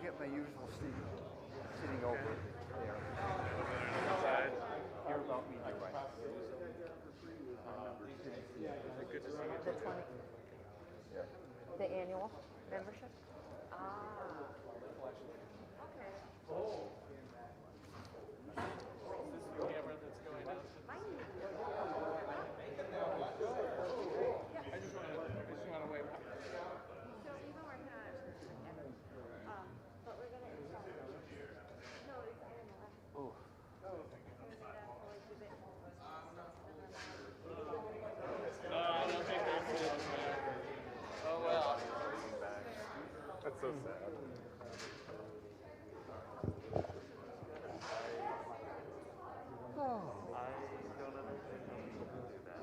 get my usual seat sitting over there. Inside. Hear about meteorites. Good to see you. The 20. Yeah. The annual membership? Ah. Okay. Is this the camera that's going out? I just want to wave. So even we're not, but we're gonna install. No, it's in the left. Oh. No, I don't think that's it. Oh well. That's so sad. Oh. I don't understand how people can do that.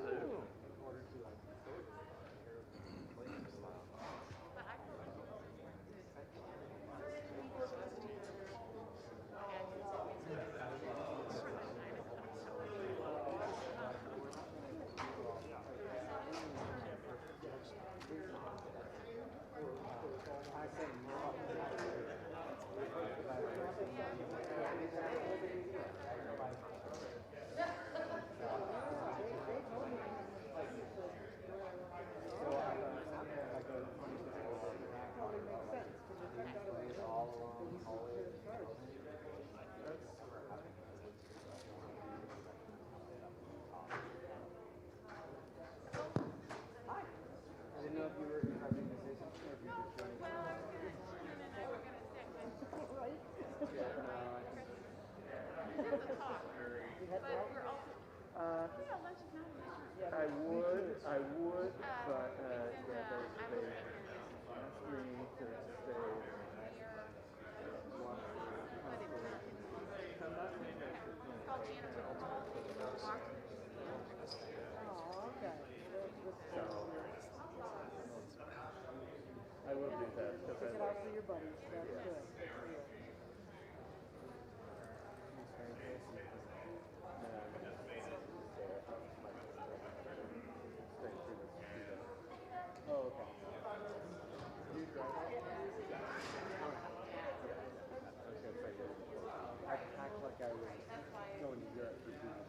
I would, but they asked me to stay. Oh, okay. So I will do that. Check it out for your buddies. That's good. Oh, okay. Do you drive it? I act like I was going to Europe for 2 weeks.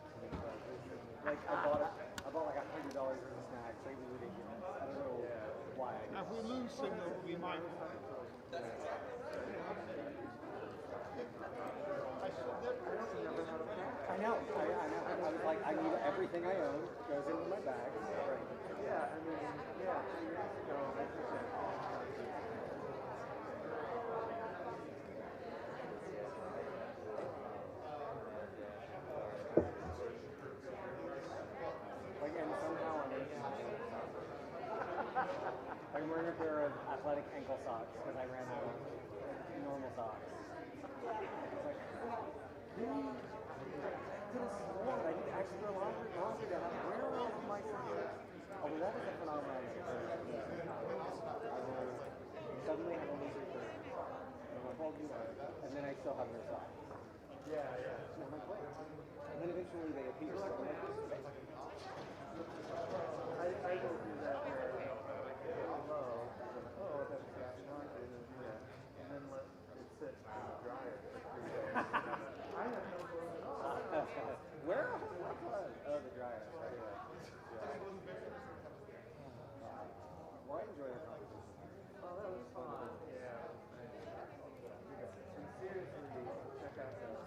Like I bought like $100 worth of snacks. Like ridiculous. I don't know why. Now, if we lose signal, we might. I know. I was like, I need everything I own goes into my bag. Right. Yeah, I mean, yeah. 2 years ago, like, and somehow I'm wearing a pair of athletic ankle socks because I ran out of normal socks. It's like, I need extra laundry to have. Where are all my socks? Oh, that is a phenomenon. I will suddenly have a loser shirt, and then I still have no socks. Yeah. And I'm like, wait. And then eventually they appear. So I'm like, I will do that where hello. Oh, that's not good. Yeah. And then let it sit in the dryer for 3 days. I have no clue at all. Where? Oh, the dryer. Yeah. Well, I enjoy the conversation. Oh, that was fun. Yeah. And seriously, check out that.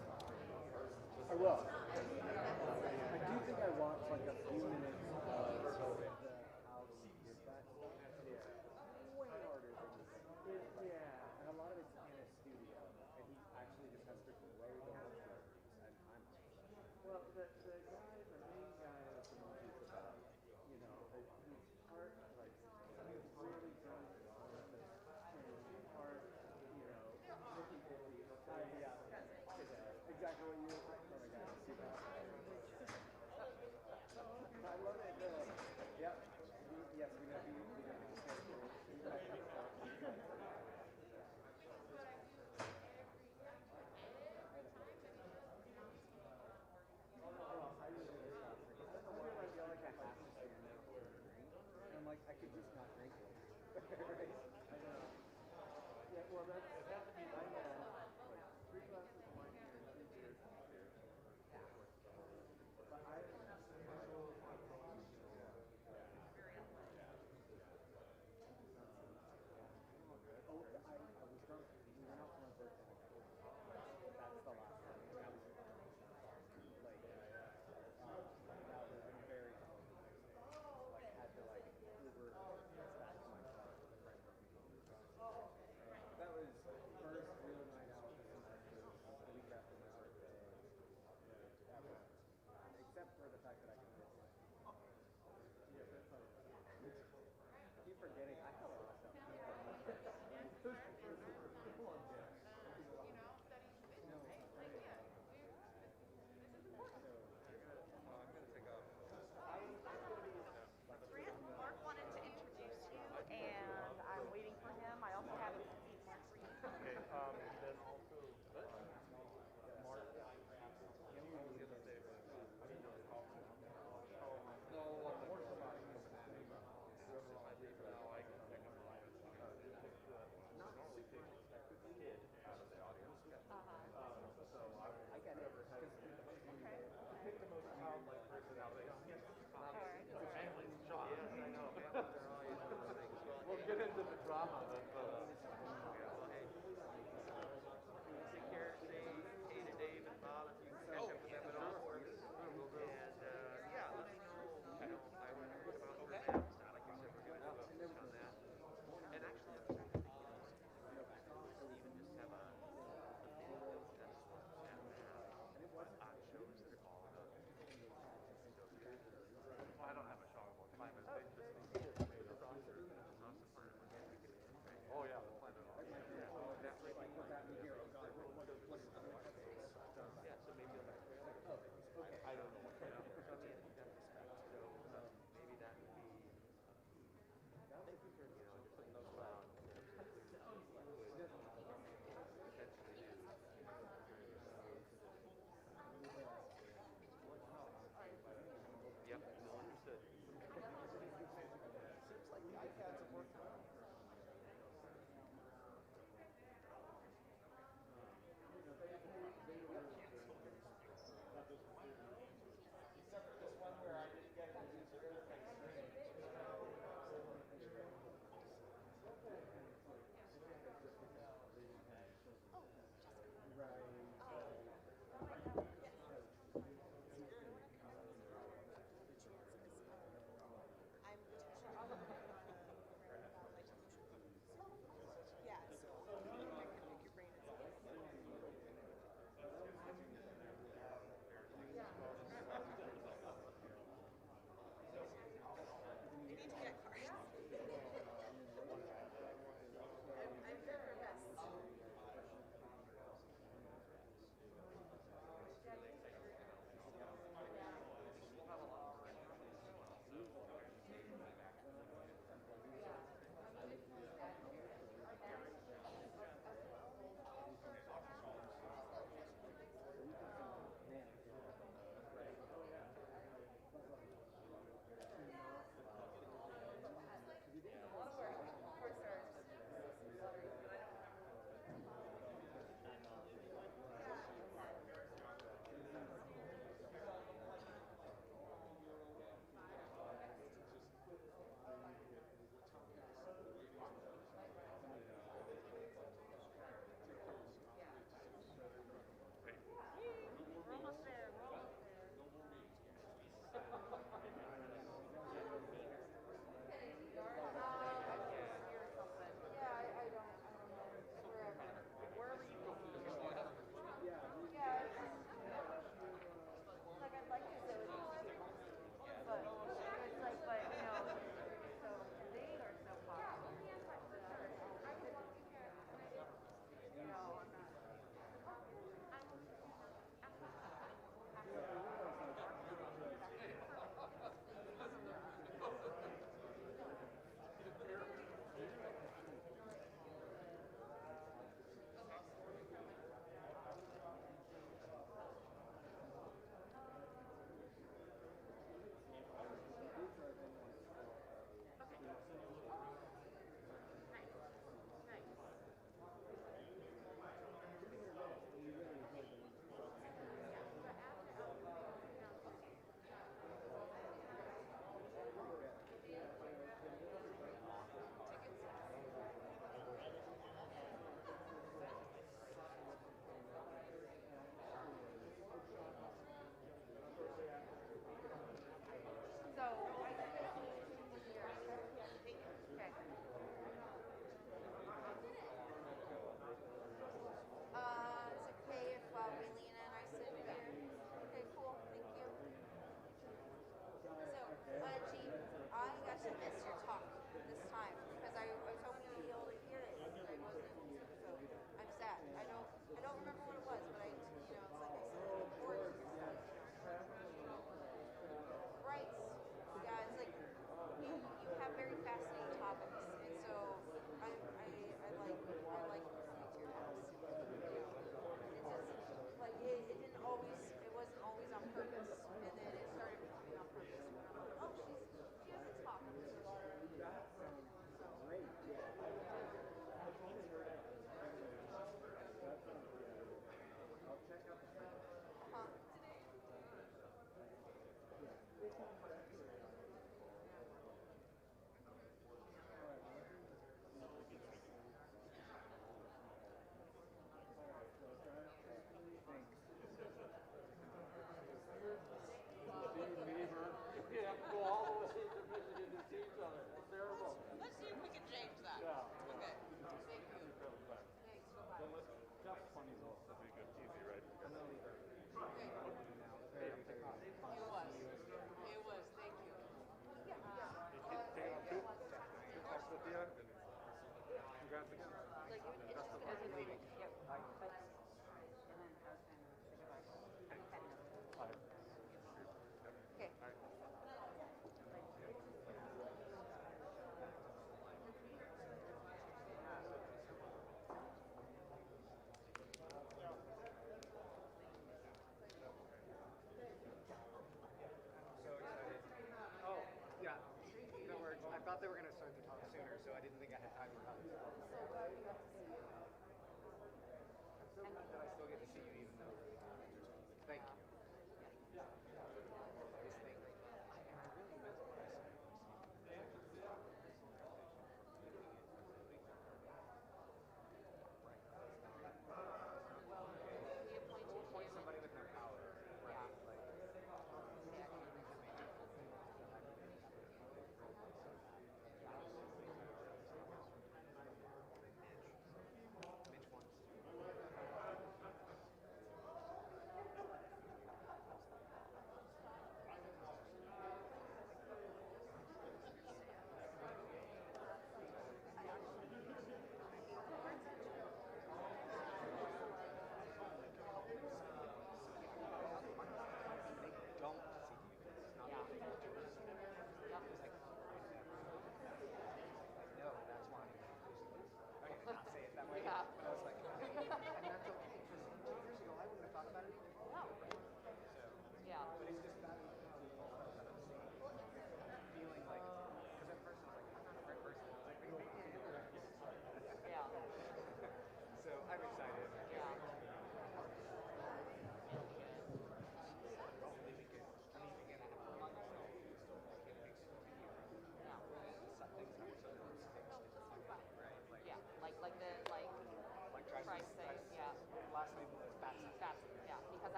I will. I do think I watched like a few minutes of the house.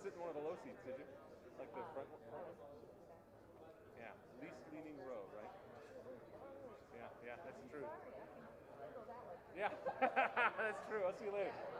sit in one of the low seats, did you? Like the front one? Yeah, least leaning row, right? Yeah, that's true. Yeah, that's true. I'll see you later. Yeah.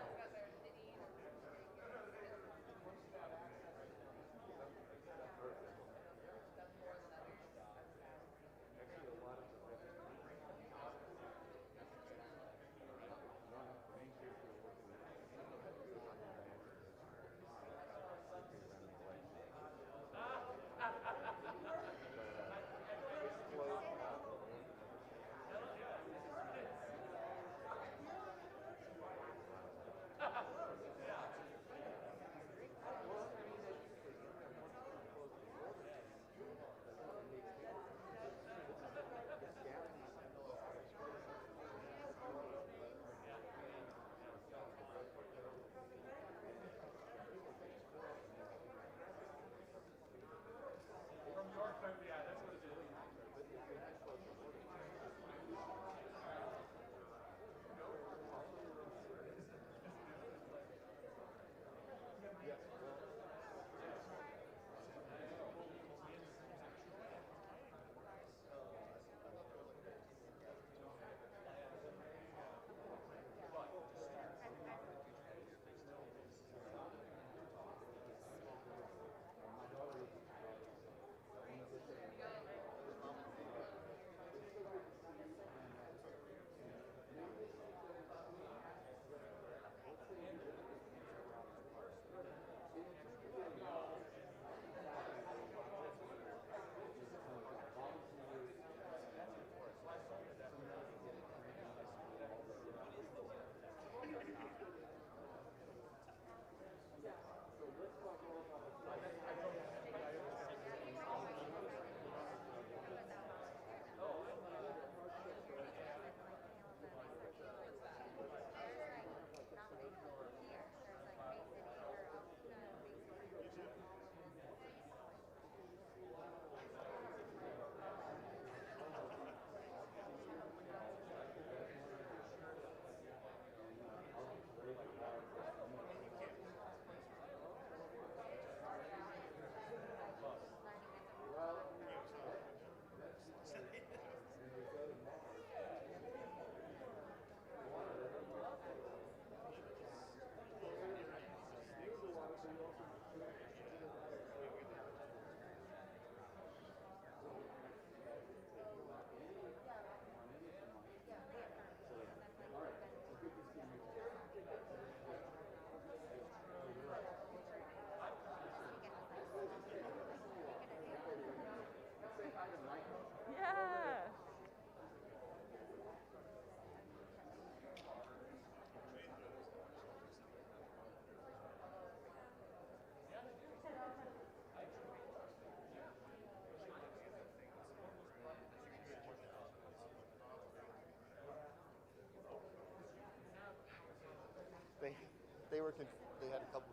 They were they had a couple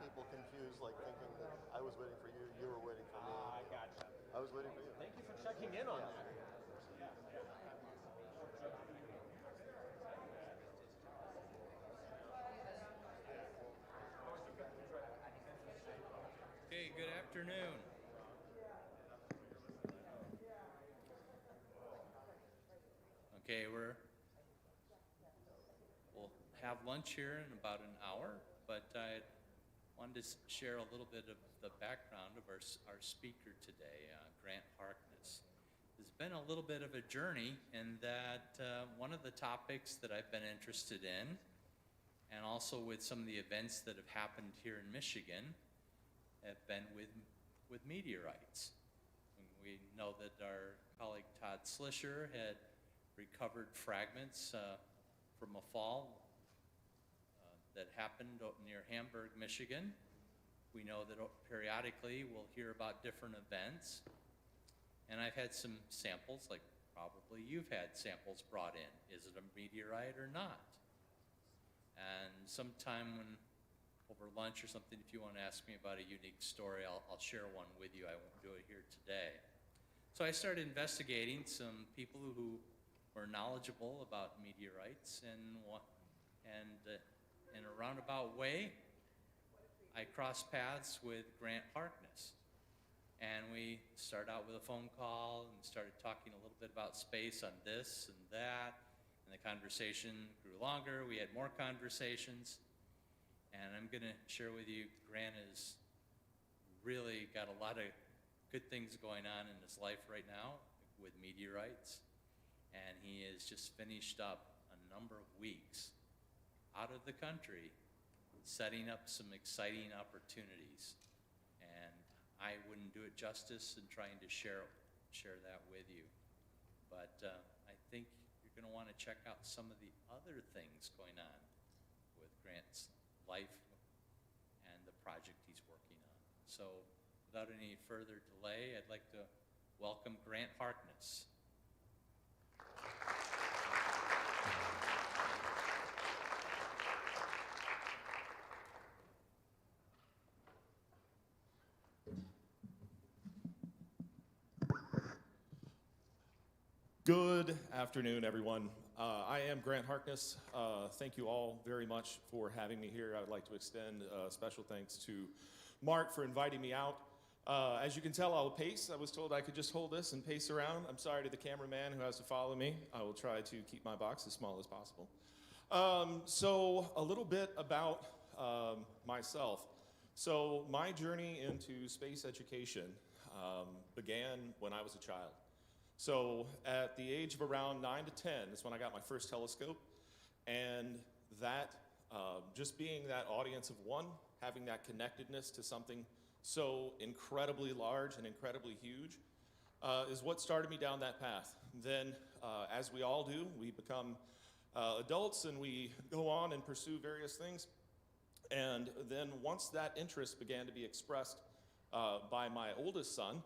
people confused, like thinking that I was waiting for you, you were waiting for me. I gotcha. I was waiting for you. Thank you for checking in on that. Okay, good afternoon. Okay, we'll have lunch here in about an hour, but I wanted to share a little bit of the background of our speaker today, Grant Harkness. It's been a little bit of a journey in that one of the topics that I've been interested in, and also with some of the events that have happened here in Michigan, have been with meteorites. And we know that our colleague Todd Slisher had recovered fragments from a fall that happened near Hamburg, Michigan. We know that periodically we'll hear about different events. And I've had some samples, like probably you've had samples brought in. Is it a meteorite or not? And sometime when over lunch or something, if you want to ask me about a unique story, I'll share one with you. I won't do it here today. So I started investigating some people who were knowledgeable about meteorites, and in a roundabout way, I crossed paths with Grant Harkness. And we started out with a phone call and started talking a little bit about space on this and that. And the conversation grew longer. We had more conversations. And I'm going to share with you, Grant has really got a lot of good things going on in his life right now with Meteorites. And he has just finished up a number of weeks out of the country setting up some exciting opportunities. And I wouldn't do it justice in trying to share that with you. But I think you're going to want to check out some of the other things going on with Grant's life and the project he's working on. So without any further delay, I'd like to welcome Grant Harkness. Good afternoon, everyone. I am Grant Harkness. Thank you all very much for having me here. I would like to extend special thanks to Mark for inviting me out. As you can tell, I'll pace. I was told I could just hold this and pace around. I'm sorry to the cameraman who has to follow me. I will try to keep my box as small as possible. So a little bit about myself. So my journey into space education began when I was a child. So at the age of around 9 to 10 is when I got my first telescope, and that, just being that audience of one, having that connectedness to something so incredibly large and incredibly huge, is what started me down that path. Then, as we all do, we become adults and we go on and pursue various things. And then once that interest began to be expressed by my oldest son,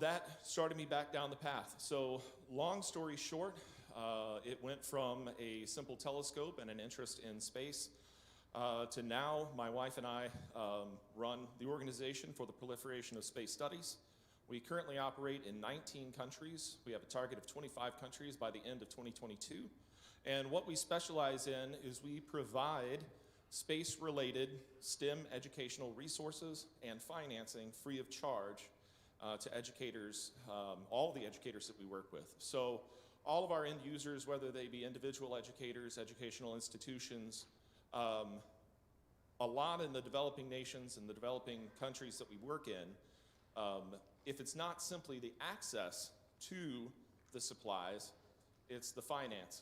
that started me back down the path. So long story short, it went from a simple telescope and an interest in space to now my wife and I run the organization for the Proliferation of Space Studies. We currently operate in 19 countries. We have a target of 25 countries by the end of 2022. And what we specialize in is we provide space-related STEM educational resources and financing free of charge to educators, all the educators that we work with. So all of our end users, whether they be individual educators, educational institutions, a lot in the developing nations and the developing countries that we work in, if it's not simply the access to the supplies, it's the finance.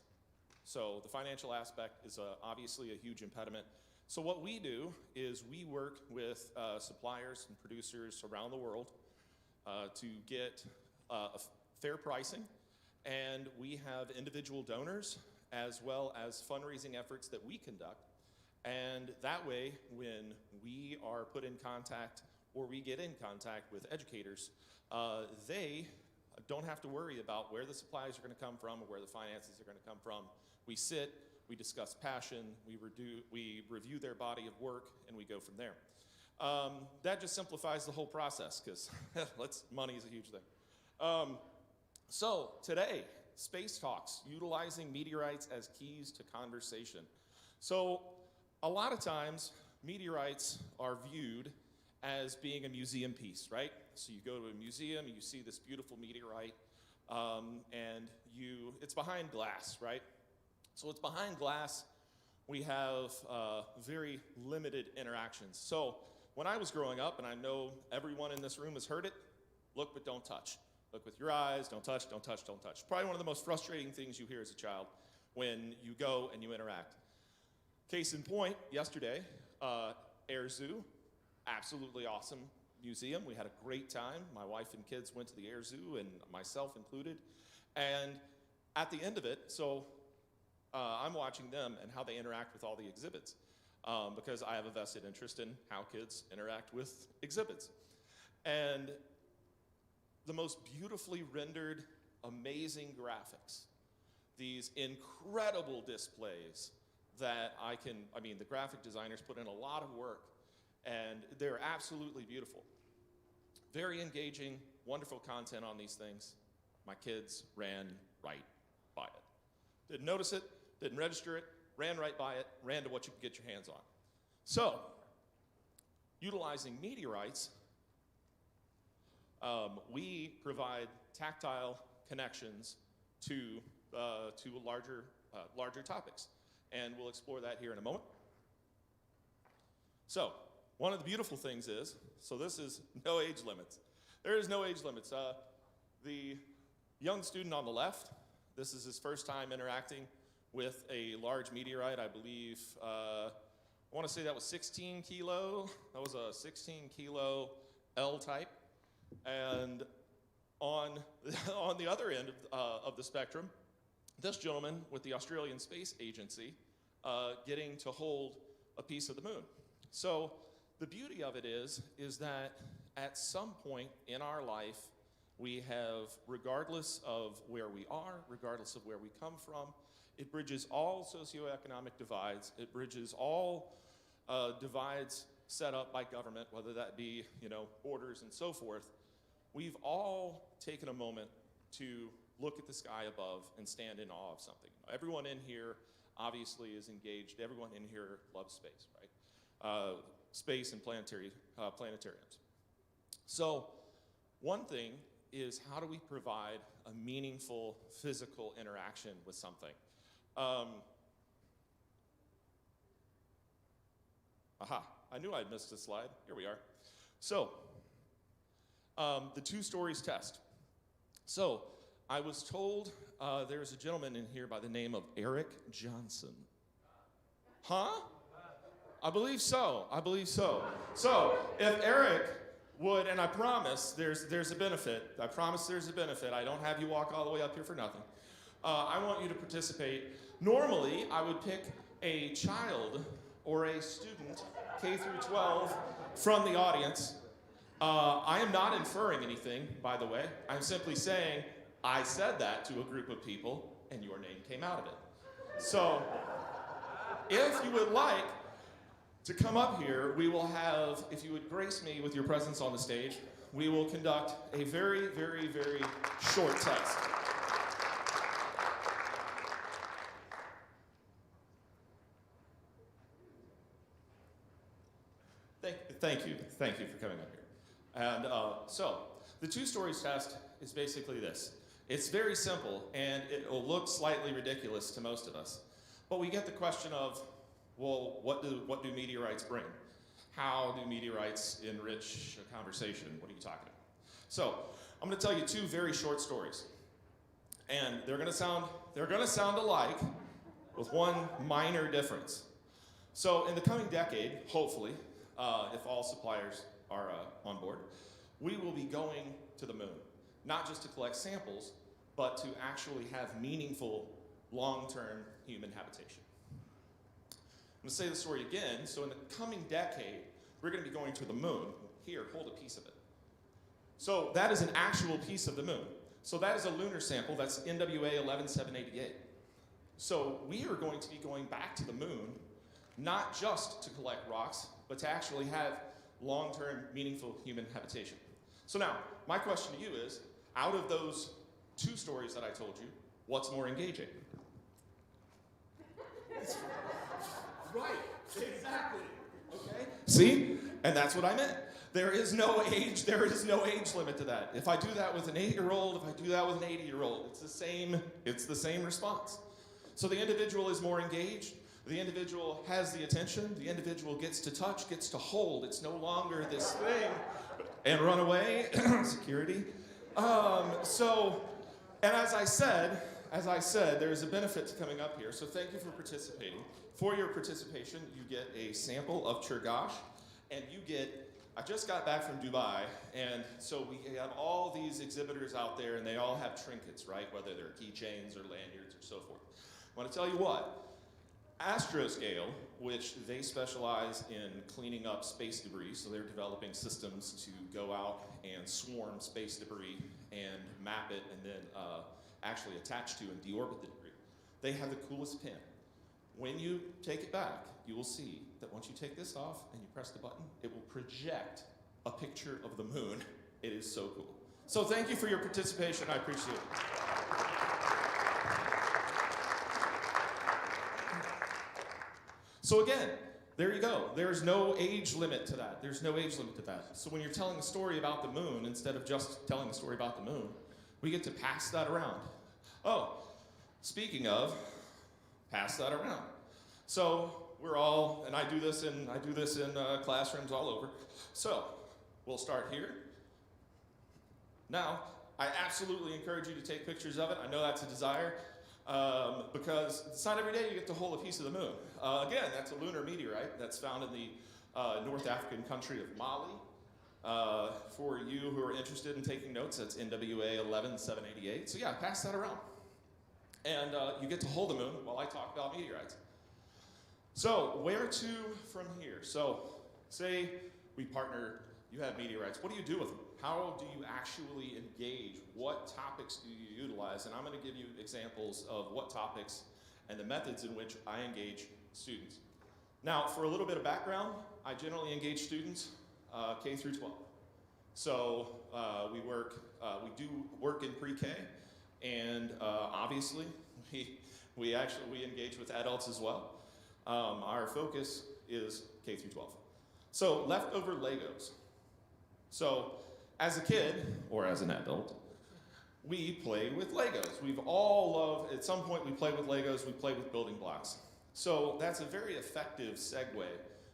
So the financial aspect is obviously a huge impediment. So what we do is we work with suppliers and producers around the world to get fair pricing, and we have individual donors as well as fundraising efforts that we conduct. And that way, when we are put in contact or we get in contact with educators, they don't have to worry about where the supplies are going to come from or where the finances are going to come from. We sit, we discuss passion, we review their body of work, and we go from there. That just simplifies the whole process because money is a huge thing. So today, Space Talks, utilizing meteorites as keys to conversation. So a lot of times, meteorites are viewed as being a museum piece, right? So you go to a museum, you see this beautiful meteorite, and it's behind glass, right? So it's behind glass. We have very limited interactions. So when I was growing up, and I know everyone in this room has heard it, look but don't touch. Look with your eyes, don't touch, don't touch, don't touch. Probably one of the most frustrating things you hear as a child when you go and you interact. Case in point, yesterday, Air Zoo, absolutely awesome museum. We had a great time. My wife and kids went to the Air Zoo, and myself included. And at the end of it, so I'm watching them and how they interact with all the exhibits. Because I have a vested interest in how kids interact with exhibits. And the most beautifully rendered, amazing graphics, these incredible displays that the graphic designers put in a lot of work, and they're absolutely beautiful. Very engaging, wonderful content on these things. My kids ran right by it. Didn't notice it, didn't register it, ran right by it, ran to what you could get your hands on. So, utilizing meteorites, we provide tactile connections to larger topics. And we'll explore that here in a moment. So, one of the beautiful things is, so this is no age limits. There is no age limits. The young student on the left, this is his first time interacting with a large meteorite. I believe, I want to say that was 16 kilo. That was a 16 kilo L-type. And on the other end of the spectrum, this gentleman with the Australian Space Agency getting to hold a piece of the moon. So the beauty of it is that at some point in our life, we have, regardless of where we are, regardless of where we come from, it bridges all socioeconomic divides. It bridges all divides set up by government, whether that be, borders and so forth. We've all taken a moment to look at the sky above and stand in awe of something. Everyone in here obviously is engaged. Everyone in here loves space, right? Space and planetariums. So one thing is, how do we provide a meaningful physical interaction with something? I knew I'd missed a slide. Here we are. So, the 2 stories test. So, I was told there's a gentleman in here by the name of Eric Johnson. Huh? I believe so. So, if Eric would, and I promise there's a benefit. I promise there's a benefit. I don't have you walk all the way up here for nothing. I want you to participate. Normally, I would pick a child or a student, K through 12, from the audience. I am not inferring anything, by the way. I'm simply saying I said that to a group of people, and your name came out of it. So, if you would like to come up here, we will have, if you would grace me with your presence on the stage, we will conduct a very, very, very short test. Thank you for coming up here. And so, the 2 stories test is basically this. It's very simple, and it will look slightly ridiculous to most of us. But we get the question of, well, what do meteorites bring? How do meteorites enrich a conversation? What are you talking about? So, I'm going to tell you 2 very short stories. And they're going to sound alike with one minor difference. So, in the coming decade, hopefully, if all suppliers are on board, we will be going to the moon. Not just to collect samples, but to actually have meaningful, long-term human habitation. I'm going to say the story again. So in the coming decade, we're going to be going to the moon. Here, hold a piece of it. So that is an actual piece of the moon. So that is a lunar sample. That's NWA 11788. So we are going to be going back to the moon, not just to collect rocks, but to actually have long-term, meaningful human habitation. So now, my question to you is, out of those 2 stories that I told you, what's more engaging? Right, exactly. Okay? See? And that's what I meant. There is no age limit to that. If I do that with an 8-year-old, if I do that with an 80-year-old, it's the same response. So the individual is more engaged. The individual has the attention. The individual gets to touch, gets to hold. It's no longer this thing and run away. Security. And as I said, there's a benefit to coming up here. So thank you for participating. For your participation, you get a sample of Chirgash, and I just got back from Dubai, and so we have all these exhibitors out there, and they all have trinkets, right? Whether they're keychains or lanyards or so forth. I want to tell you what. Astroscale, which they specialize in cleaning up space debris, so they're developing systems to go out and swarm space debris and map it and then actually attach to and deorbit the debris. They have the coolest pin. When you take it back, you will see that once you take this off and you press the button, it will project a picture of the moon. It is so cool. So thank you for your participation. I appreciate it. So again, There you go. There's no age limit to that. There's no age limit to that. So when you're telling a story about the moon, instead of just telling a story about the moon, we get to pass that around. Oh, speaking of, pass that around. So we're all, and I do this in classrooms all over. So we'll start here. Now, I absolutely encourage you to take pictures of it. I know that's a desire. Because it's not every day you get to hold a piece of the moon. Again, that's a lunar meteorite that's found in the North African country of Mali. For you who are interested in taking notes, that's NWA 11788. So yeah, pass that around. And you get to hold the moon while I talk about meteorites. So where to from here? So say we partner, you have meteorites. What do you do with them? How do you actually engage? What topics do you utilize? And I'm going to give you examples of what topics and the methods in which I engage students. Now, for a little bit of background, I generally engage students K through 12. So we do work in pre-K, and obviously we engage with adults as well. Our focus is K through 12. So leftover Legos. So as a kid, or as an adult, we play with Legos. We've all loved, at some point we play with Legos, we play with building blocks. So that's a very effective segue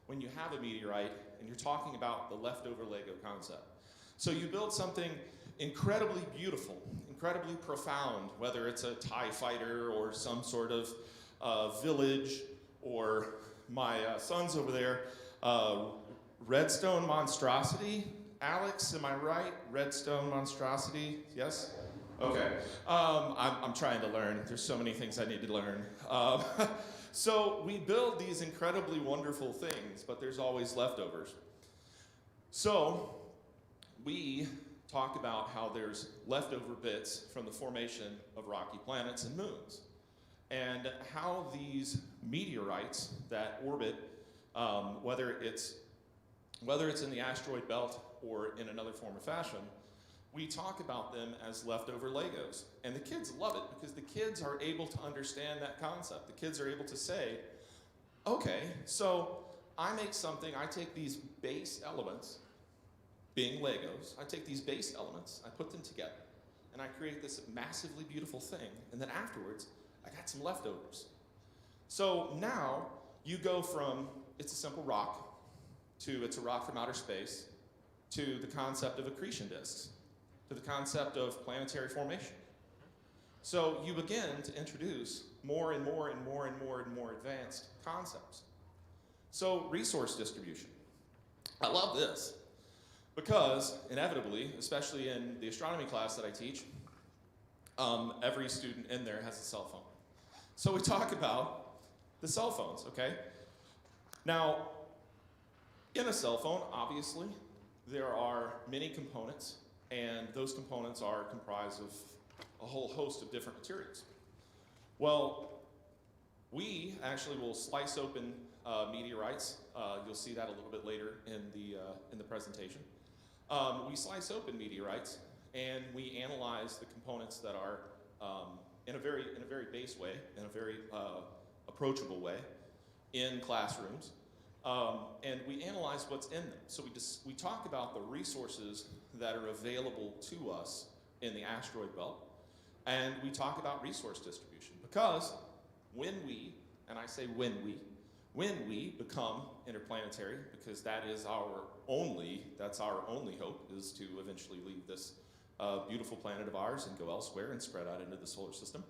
when you have a meteorite and you're talking about the leftover Lego concept. So you build something incredibly beautiful, incredibly profound, whether it's a TIE fighter or some sort of village, or my son's over there, redstone monstrosity. Alex, am I right? Redstone monstrosity, yes? Okay, I'm trying to learn. There's so many things I need to learn. So we build these incredibly wonderful things, but there's always leftovers. So we talk about how there's leftover bits from the formation of rocky planets and moons, and how these meteorites that orbit, whether it's in the asteroid belt or in another form or fashion, we talk about them as leftover Legos. And the kids love it because the kids are able to understand that concept. The kids are able to say, okay, so I make something, I take these base elements, being Legos, I take these base elements, I put them together, and I create this massively beautiful thing, and then afterwards, I got some leftovers. So now, you go from, it's a simple rock, to it's a rock from outer space, to the concept of accretion disks, to the concept of planetary formation. So you begin to introduce more and more and more and more and more advanced concepts. So resource distribution. I love this because inevitably, especially in the astronomy class that I teach, every student in there has a cell phone. So we talk about the cell phones, okay? Now, in a cell phone, obviously, there are many components, and those components are comprised of a whole host of different materials. Well, we actually will slice open meteorites. You'll see that a little bit later in the presentation. We slice open meteorites, and we analyze the components that are in a very base way, in a very approachable way, in classrooms. And we analyze what's in them. So we talk about the resources that are available to us in the asteroid belt, and we talk about resource distribution. Because when we, and I say when we become interplanetary, because that's our only hope, is to eventually leave this beautiful planet of ours and go elsewhere and spread out into the solar system.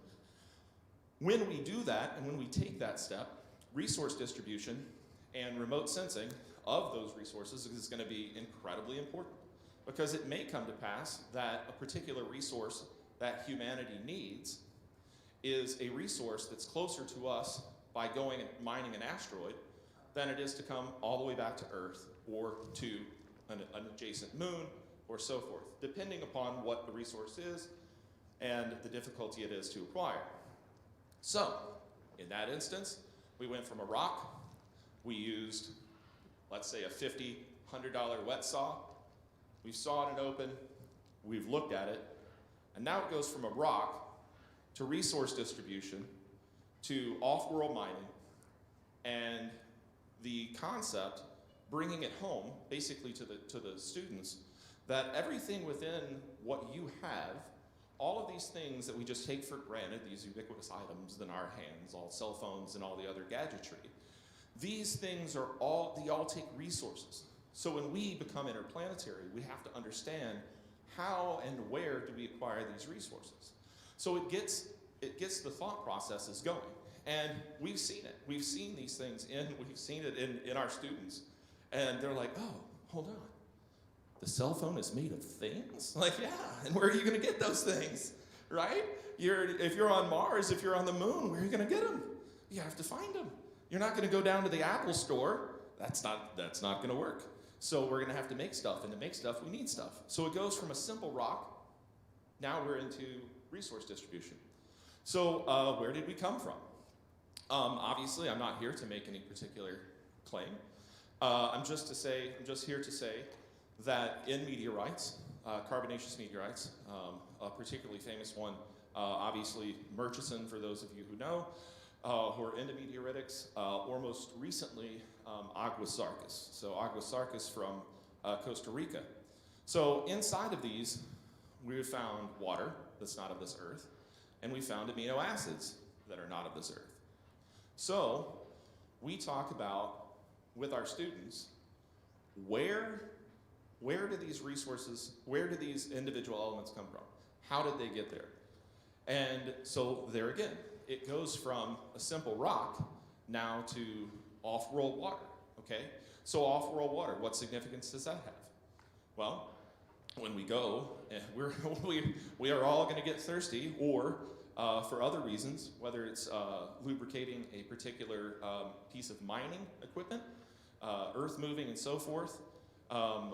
When we do that, and when we take that step, resource distribution and remote sensing of those resources is going to be incredibly important, because it may come to pass that a particular resource that humanity needs is a resource that's closer to us by going and mining an asteroid than it is to come all the way back to Earth or to an adjacent moon or so forth, depending upon what the resource is and the difficulty it is to acquire. So, in that instance, we went from a rock. We used, let's say, a $50, $100 wet saw. We've sawed it open, we've looked at it, and now it goes from a rock to resource distribution to off-world mining, and the concept, bringing it home, basically to the students, that everything within what you have, all of these things that we just take for granted, these ubiquitous items in our hands, all cell phones and all the other gadgetry, these things they all take resources. So when we become interplanetary, we have to understand how and where do we acquire these resources. So it gets the thought processes going. And we've seen it. We've seen these things we've seen it in our students. And they're like, oh, hold on. The cell phone is made of things? Like, yeah, and where are you gonna get those things, right? If you're on Mars, if you're on the moon, where are you gonna get them? You have to find them. You're not gonna go down to the Apple store. That's not gonna work. So we're gonna have to make stuff, and to make stuff, we need stuff. So it goes from a simple rock, now we're into resource distribution. So where did we come from? Obviously, I'm not here to make any particular claim. I'm just here to say that in meteorites, carbonaceous meteorites, a particularly famous one, obviously Murchison, for those of you who know, who are into meteoritics, or most recently, Aguasarcas. So Aguasarcas from Costa Rica. So inside of these, we found water that's not of this earth, and we found amino acids that are not of this earth. So we talk about, with our students, where do these resources, where do these individual elements come from? How did they get there? And so there again, it goes from a simple rock now to off-world water, okay? So off-world water, what significance does that have? Well, when we go, we are all gonna get thirsty, or for other reasons, whether it's lubricating a particular piece of mining equipment, earth moving and so forth,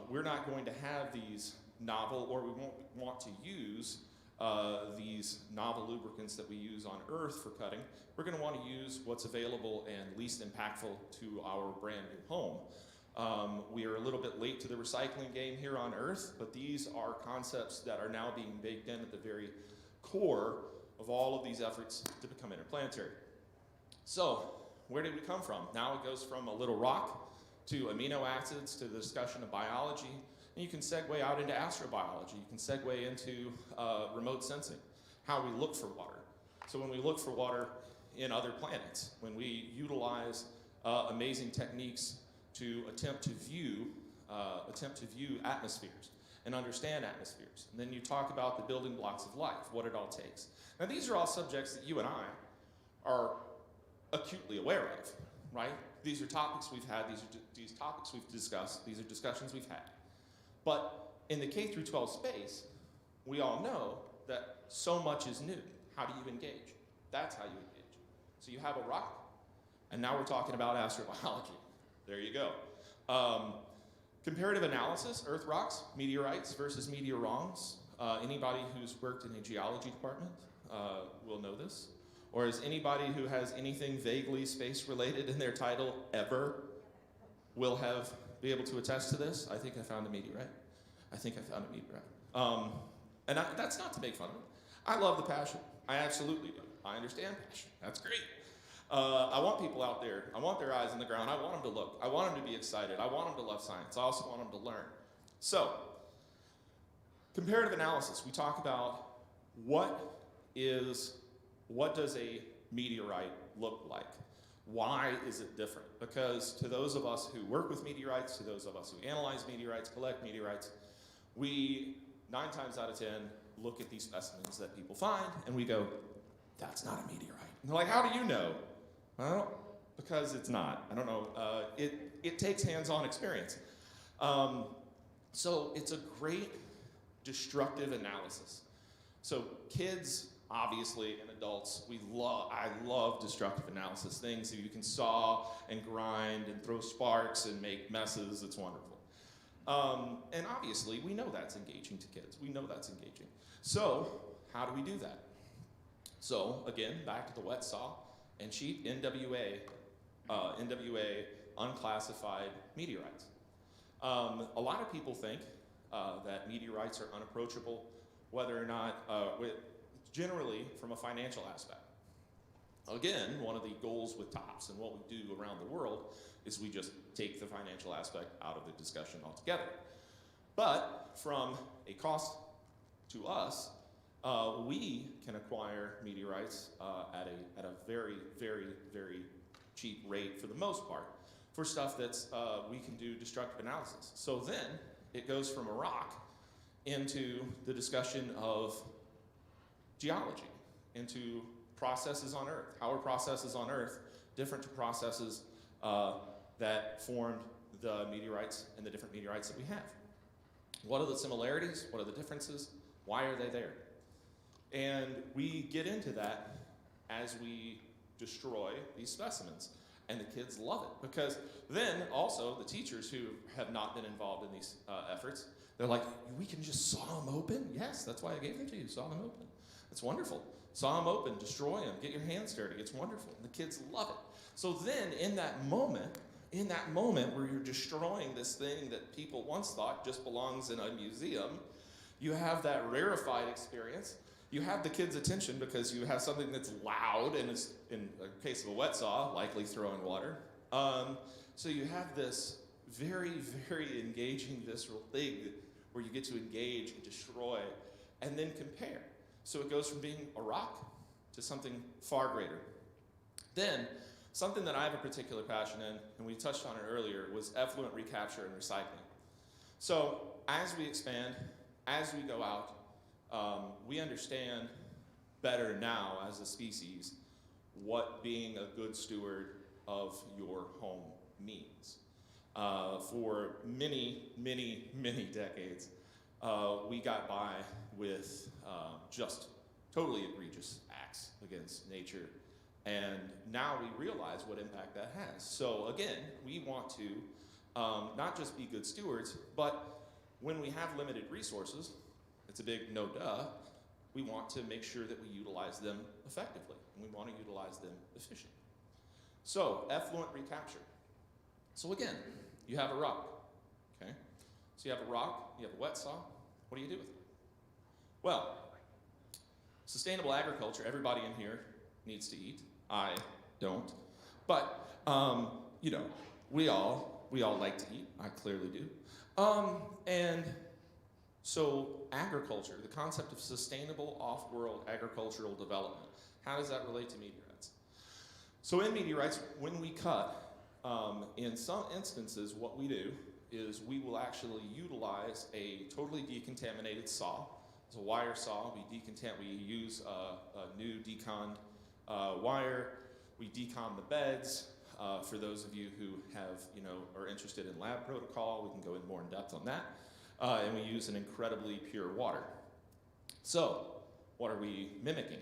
we're not going to have these novel, or we won't want to use these novel lubricants that we use on Earth for cutting. We're going to want to use what's available and least impactful to our brand new home. We are a little bit late to the recycling game here on Earth, but these are concepts that are now being baked in at the very core of all of these efforts to become interplanetary. So, where did we come from? Now it goes from a little rock to amino acids, to the discussion of biology, and you can segue out into astrobiology. You can segue into remote sensing, how we look for water. So when we look for water in other planets, when we utilize amazing techniques to attempt to view atmospheres and understand atmospheres. And then you talk about the building blocks of life, what it all takes. Now these are all subjects that you and I are acutely aware of, right? These are topics we've had, these topics we've discussed, these are discussions we've had. But in the K through 12 space, we all know that so much is new. How do you engage? That's how you engage. So you have a rock, and now we're talking about astrobiology. There you go. Comparative analysis, earth rocks, meteorites versus meteorons. Anybody who's worked in a geology department will know this. Or is anybody who has anything vaguely space related in their title ever will be able to attest to this? I think I found a meteorite. I think I found a meteorite. And that's not to make fun of it. I love the passion. I absolutely do. I understand passion. That's great. I want people out there. I want their eyes on the ground. I want them to look. I want them to be excited. I want them to love science. I also want them to learn. So, comparative analysis. We talk about what does a meteorite look like? Why is it different? Because to those of us who work with meteorites, to those of us who analyze meteorites, collect meteorites, we 9 times out of 10 look at these specimens that people find and we go, that's not a meteorite. And they're like, how do you know? Well, because it's not. I don't know. It takes hands-on experience. So it's a great destructive analysis. So kids, obviously, and adults, I love destructive analysis, things that you can saw and grind and throw sparks and make messes. It's wonderful. And obviously, we know that's engaging to kids. We know that's engaging. So how do we do that? So again, back to the wet saw and sheet, NWA, unclassified meteorites. A lot of people think that meteorites are unapproachable, whether or not, generally from a financial aspect. Again, one of the goals with TOPS and what we do around the world is we just take the financial aspect out of the discussion altogether. But from a cost to us, we can acquire meteorites at a very, very, very cheap rate for the most part for stuff that's we can do destructive analysis. So then it goes from a rock into the discussion of geology, into processes on Earth. How are processes on Earth different to processes that formed the meteorites and the different meteorites that we have? What are the similarities? What are the differences? Why are they there? And we get into that as we destroy these specimens. And the kids love it, because then also the teachers who have not been involved in these efforts, they're like, we can just saw them open? Yes, that's why I gave them to you, saw them open. It's wonderful. Saw them open, destroy them, get your hands dirty, it's wonderful. And the kids love it. So then in that moment where you're destroying this thing that people once thought just belongs in a museum, you have that rarefied experience. You have the kids' attention because you have something that's loud and is, in a case of a wet saw, likely throwing water. So you have this very, very engaging visceral thing where you get to engage and destroy and then compare. So it goes from being a rock to something far greater. Then, something that I have a particular passion in, and we touched on it earlier, was effluent recapture and recycling. So as we expand, as we go out, we understand better now as a species what being a good steward of your home means. For many, many, many decades, we got by with just totally egregious acts against nature. And now we realize what impact that has. So again, we want to not just be good stewards, but when we have limited resources, it's a big no duh, we want to make sure that we utilize them effectively, and we want to utilize them efficiently. So, effluent recapture. So again, you have a rock, okay? So you have a rock, you have a wet saw, what do you do with it? Well, sustainable agriculture, everybody in here needs to eat. I don't. But, you know, we all like to eat. I clearly do. And so agriculture, the concept of sustainable off-world agricultural development, how does that relate to meteorites? So in meteorites, when we cut, in some instances, what we do is we will actually utilize a totally decontaminated saw. It's a wire saw. We use a new deconned wire. We decon the beds. For those of you who have, are interested in lab protocol, we can go in more in depth on that. And we use an incredibly pure water. So, what are we mimicking?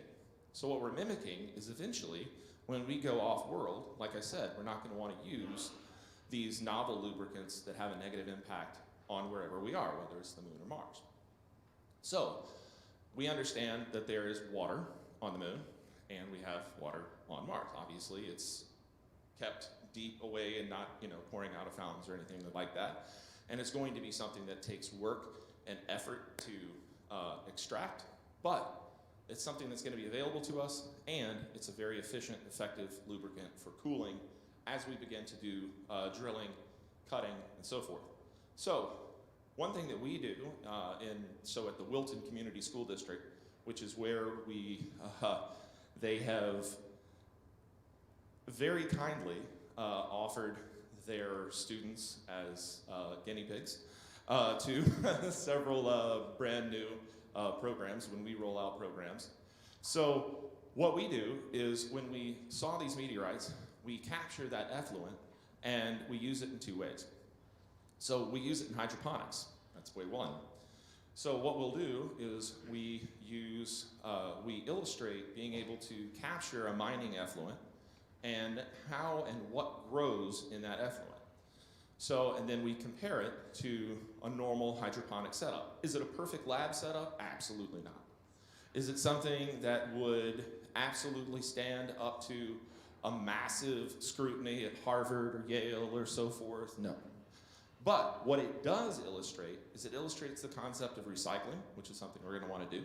So what we're mimicking is eventually, when we go off-world, like I said, we're not going to want to use these novel lubricants that have a negative impact on wherever we are, whether it's the moon or Mars. So, we understand that there is water on the moon, and we have water on Mars. Obviously, it's kept deep away and not, pouring out of fountains or anything like that. And it's going to be something that takes work and effort to extract, but it's something that's going to be available to us, and it's a very efficient, effective lubricant for cooling as we begin to do drilling, cutting, and so forth. So one thing that we do at the Wilton Community School District, which is where they have very kindly offered their students as guinea pigs to several brand new programs when we roll out programs. So what we do is when we saw these meteorites, we capture that effluent and we use it in two ways. So we use it in hydroponics. That's way one. So what we'll do is we illustrate being able to capture a mining effluent and how and what grows in that effluent. So, and then we compare it to a normal hydroponic setup. Is it a perfect lab setup? Absolutely not. Is it something that would absolutely stand up to a massive scrutiny at Harvard or Yale or so forth? No. But what it does illustrate is it illustrates the concept of recycling, which is something we're going to want to do.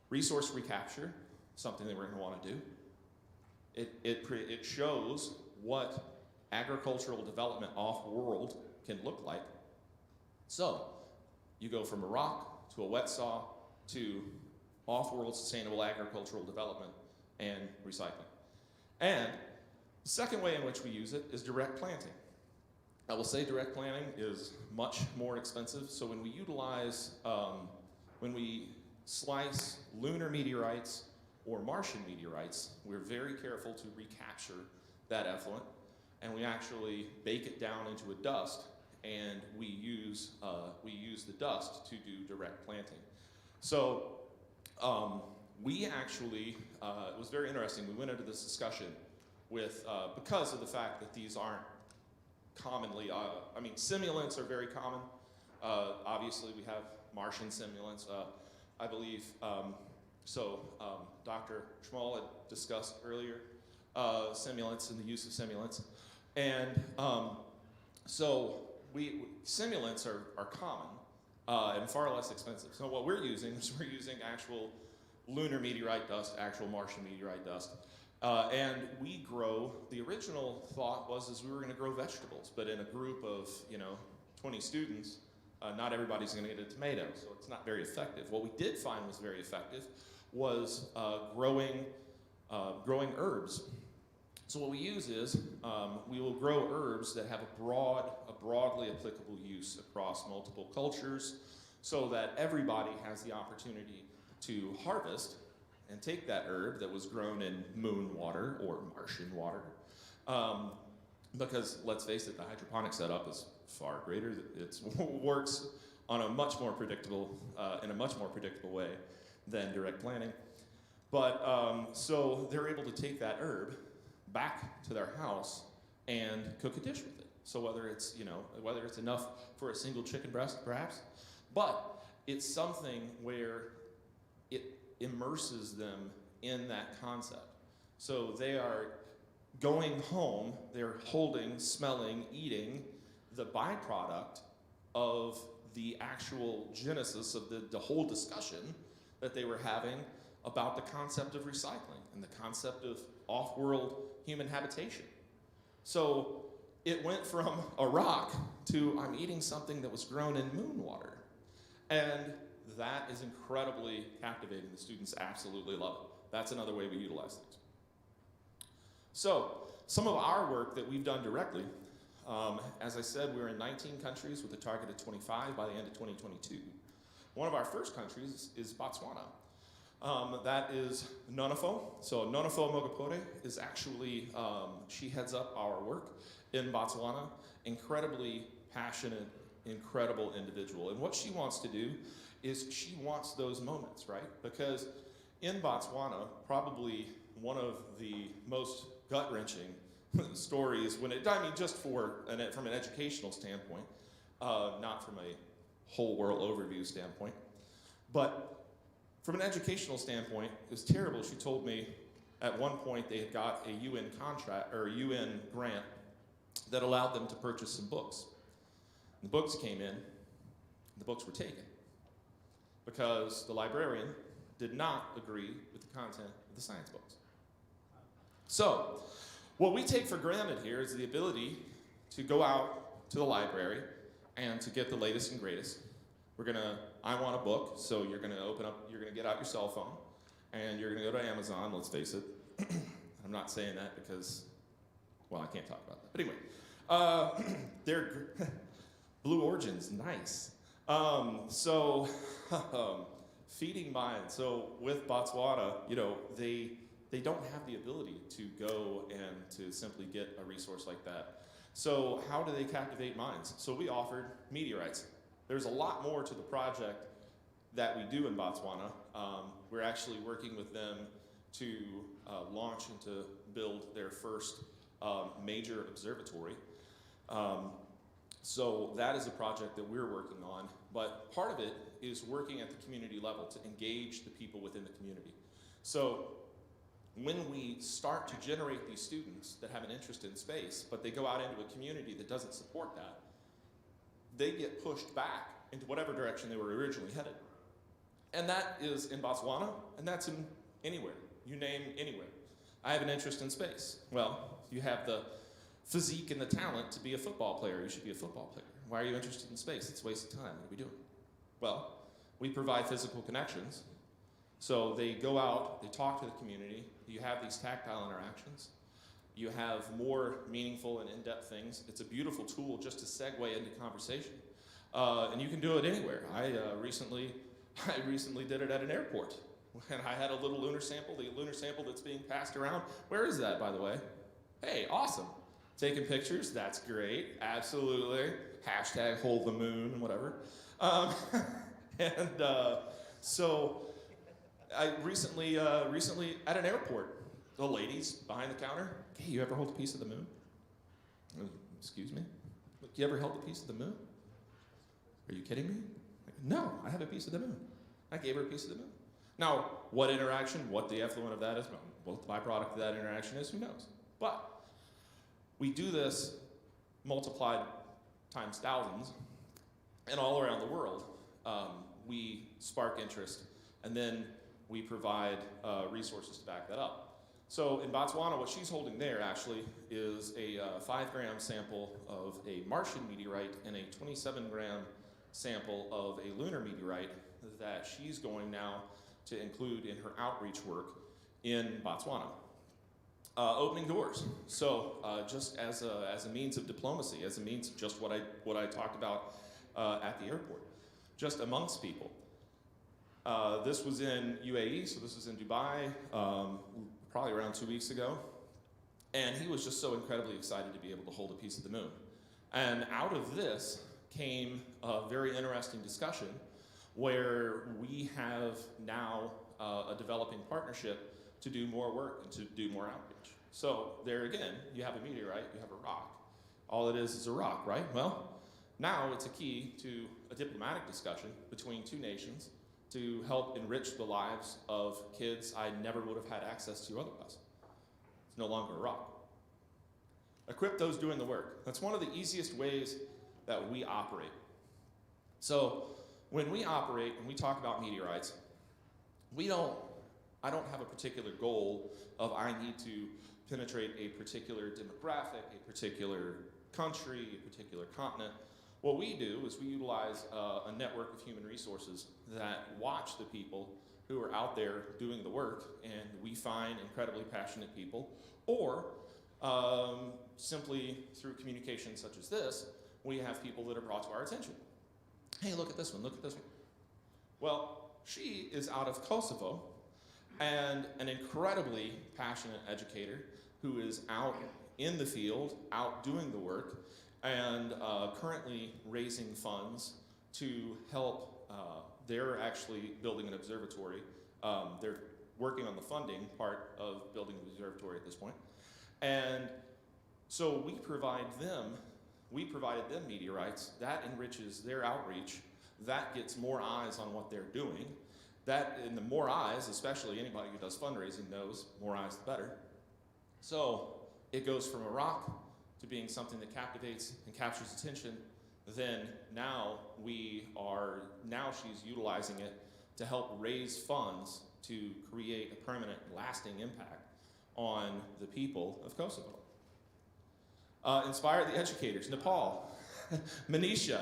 Resource recapture, something that we're going to want to do. It shows what agricultural development off-world can look like. So you go from a rock to a wet saw to off-world sustainable agricultural development and recycling. And the second way in which we use it is direct planting. I will say direct planting is much more expensive. So when we utilize, when we slice lunar meteorites or Martian meteorites, we're very careful to recapture that effluent, and we actually bake it down into a dust, and we use the dust to do direct planting. So we actually, it was very interesting. We went into this discussion with, because of the fact that these aren't commonly, I mean, simulants are very common. Obviously, we have Martian simulants. I believe, Dr. Schmall had discussed earlier simulants and the use of simulants. And simulants are common and far less expensive. So what we're using is we're using actual lunar meteorite dust, actual Martian meteorite dust. And we grow, the original thought was we were gonna grow vegetables, but in a group of 20 students, not everybody's gonna get a tomato, so it's not very effective. What we did find was very effective was growing herbs. So what we use is we will grow herbs that have a broadly applicable use across multiple cultures, so that everybody has the opportunity to harvest and take that herb that was grown in moon water or Martian water. Because let's face it, the hydroponic setup is far greater. It works on a much more predictable, in a much more predictable way than direct planting. But so they're able to take that herb back to their house and cook a dish with it. So whether it's enough for a single chicken breast, perhaps, but it's something where it immerses them in that concept. So they are going home, they're holding, smelling, eating the byproduct of the actual genesis of the whole discussion that they were having about the concept of recycling and the concept of off-world human habitation. So it went from a rock to I'm eating something that was grown in moon water. And that is incredibly captivating. The students absolutely love it. That's another way we utilize things. So some of our work that we've done directly, as I said, we're in 19 countries with a target of 25 by the end of 2022. One of our first countries is Botswana. That is Nonofo. So Nonofo Mogapore is actually, she heads up our work in Botswana. Incredibly passionate, incredible individual. And what she wants to do is she wants those moments, right? Because in Botswana, probably one of the most gut-wrenching stories, just from an educational standpoint, not from a whole world overview standpoint, but from an educational standpoint, it was terrible. She told me at one point they had got a UN contract or a UN grant that allowed them to purchase some books. And the books came in, and the books were taken because the librarian did not agree with the content of the science books. So, what we take for granted here is the ability to go out to the library and to get the latest and greatest. I want a book, so you're gonna get out your cell phone, and you're gonna go to Amazon, let's face it. I'm not saying that because, well, I can't talk about that. But anyway, they're Blue Origin's nice. Feeding minds. So with Botswana, they don't have the ability to go and to simply get a resource like that. So how do they captivate minds? So we offered meteorites. There's a lot more to the project that we do in Botswana. We're actually working with them to launch and to build their first major observatory. So that is a project that we're working on, but part of it is working at the community level to engage the people within the community. So when we start to generate these students that have an interest in space, but they go out into a community that doesn't support that, they get pushed back into whatever direction they were originally headed. And that is in Botswana, and that's in anywhere, you name anywhere. I have an interest in space. Well, you have the physique and the talent to be a football player. You should be a football player. Why are you interested in space? It's a waste of time. What are we doing? Well, we provide physical connections. So they go out, they talk to the community. You have these tactile interactions. You have more meaningful and in-depth things. It's a beautiful tool just to segue into conversation. And you can do it anywhere. I recently did it at an airport. And I had a little lunar sample, the lunar sample that's being passed around. Where is that, by the way? Hey, awesome. Taking pictures, that's great, absolutely. Hashtag hold the moon, whatever. So I recently at an airport, the ladies behind the counter, hey, you ever hold a piece of the moon? Excuse me? You ever held a piece of the moon? Are you kidding me? No, I have a piece of the moon. I gave her a piece of the moon. Now, what interaction, what the effluent of that is, what the byproduct of that interaction is, who knows? But we do this multiplied times thousands, and all around the world, we spark interest, and then we provide resources to back that up. So in Botswana, what she's holding there actually is a 5-gram sample of a Martian meteorite and a 27-gram sample of a lunar meteorite that she's going now to include in her outreach work in Botswana. Opening doors. So just as a means of diplomacy, as a means of just what I talked about at the airport, just amongst people. This was in UAE, so this was in Dubai, probably around 2 weeks ago. And he was just so incredibly excited to be able to hold a piece of the moon. And out of this came a very interesting discussion where we have now a developing partnership to do more work and to do more outreach. So there again, you have a meteorite, you have a rock. All it is a rock, right? Well, now it's a key to a diplomatic discussion between two nations to help enrich the lives of kids I never would have had access to otherwise. It's no longer a rock. A crypto's doing the work. That's one of the easiest ways that we operate. So when we operate and we talk about meteorites, I don't have a particular goal of I need to penetrate a particular demographic, a particular country, a particular continent. What we do is we utilize a network of human resources that watch the people who are out there doing the work, and we find incredibly passionate people, or simply through communication such as this, we have people that are brought to our attention. Hey, look at this one, look at this one. Well, she is out of Kosovo, and an incredibly passionate educator who is out in the field, out doing the work, and currently raising funds to help. They're actually building an observatory. They're working on the funding part of building the observatory at this point. And so we provided them meteorites. That enriches their outreach. That gets more eyes on what they're doing. And the more eyes, especially anybody who does fundraising knows, more eyes the better. So it goes from a rock to being something that captivates and captures attention. Then now she's utilizing it to help raise funds to create a permanent, lasting impact on the people of Kosovo. Inspire the educators, Nepal, Manisha.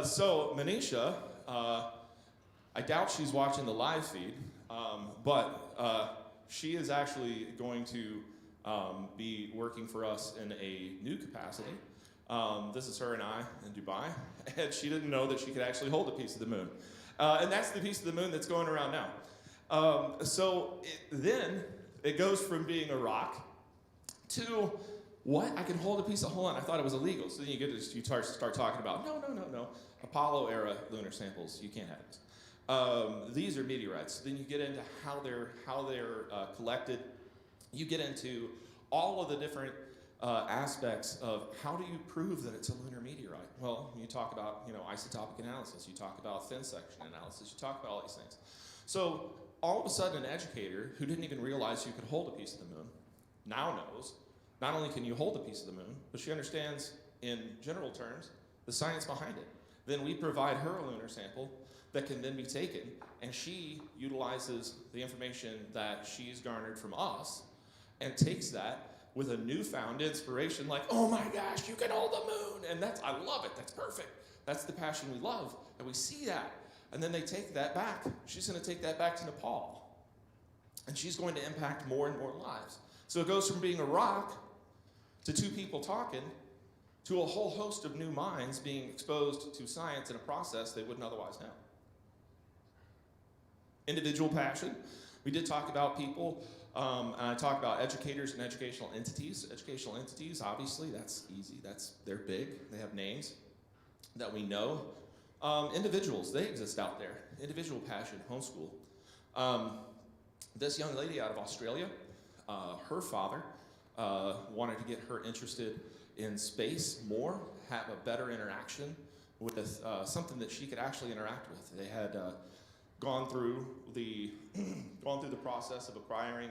So Manisha, I doubt she's watching the live feed, but she is actually going to be working for us in a new capacity. This is her and I in Dubai, and she didn't know that she could actually hold a piece of the moon. And that's the piece of the moon that's going around now. Then it goes from being a rock to, what? I can hold a piece of, hold on, I thought it was illegal. So then you start talking about, no. Apollo era lunar samples, you can't have this. These are meteorites. Then you get into how they're collected. You get into all of the different aspects of how do you prove that it's a lunar meteorite? Well, you talk about isotopic analysis, you talk about thin section analysis, you talk about all these things. So all of a sudden an educator who didn't even realize you could hold a piece of the moon now knows not only can you hold a piece of the moon, but she understands in general terms the science behind it. Then we provide her a lunar sample that can then be taken, and she utilizes the information that she's garnered from us and takes that with a newfound inspiration, like, oh my gosh, you can hold the moon. And I love it, that's perfect. That's the passion we love, and we see that. And then they take that back. She's gonna take that back to Nepal. And she's going to impact more and more lives. So it goes from being a rock to two people talking to a whole host of new minds being exposed to science in a process they wouldn't otherwise know. Individual passion. We did talk about people, and I talked about educators and educational entities. Educational entities, obviously, that's easy. They're big. They have names that we know. Individuals, they exist out there. Individual passion, homeschool. This young lady out of Australia, her father wanted to get her interested in space more, have a better interaction with something that she could actually interact with. They had gone through the process of acquiring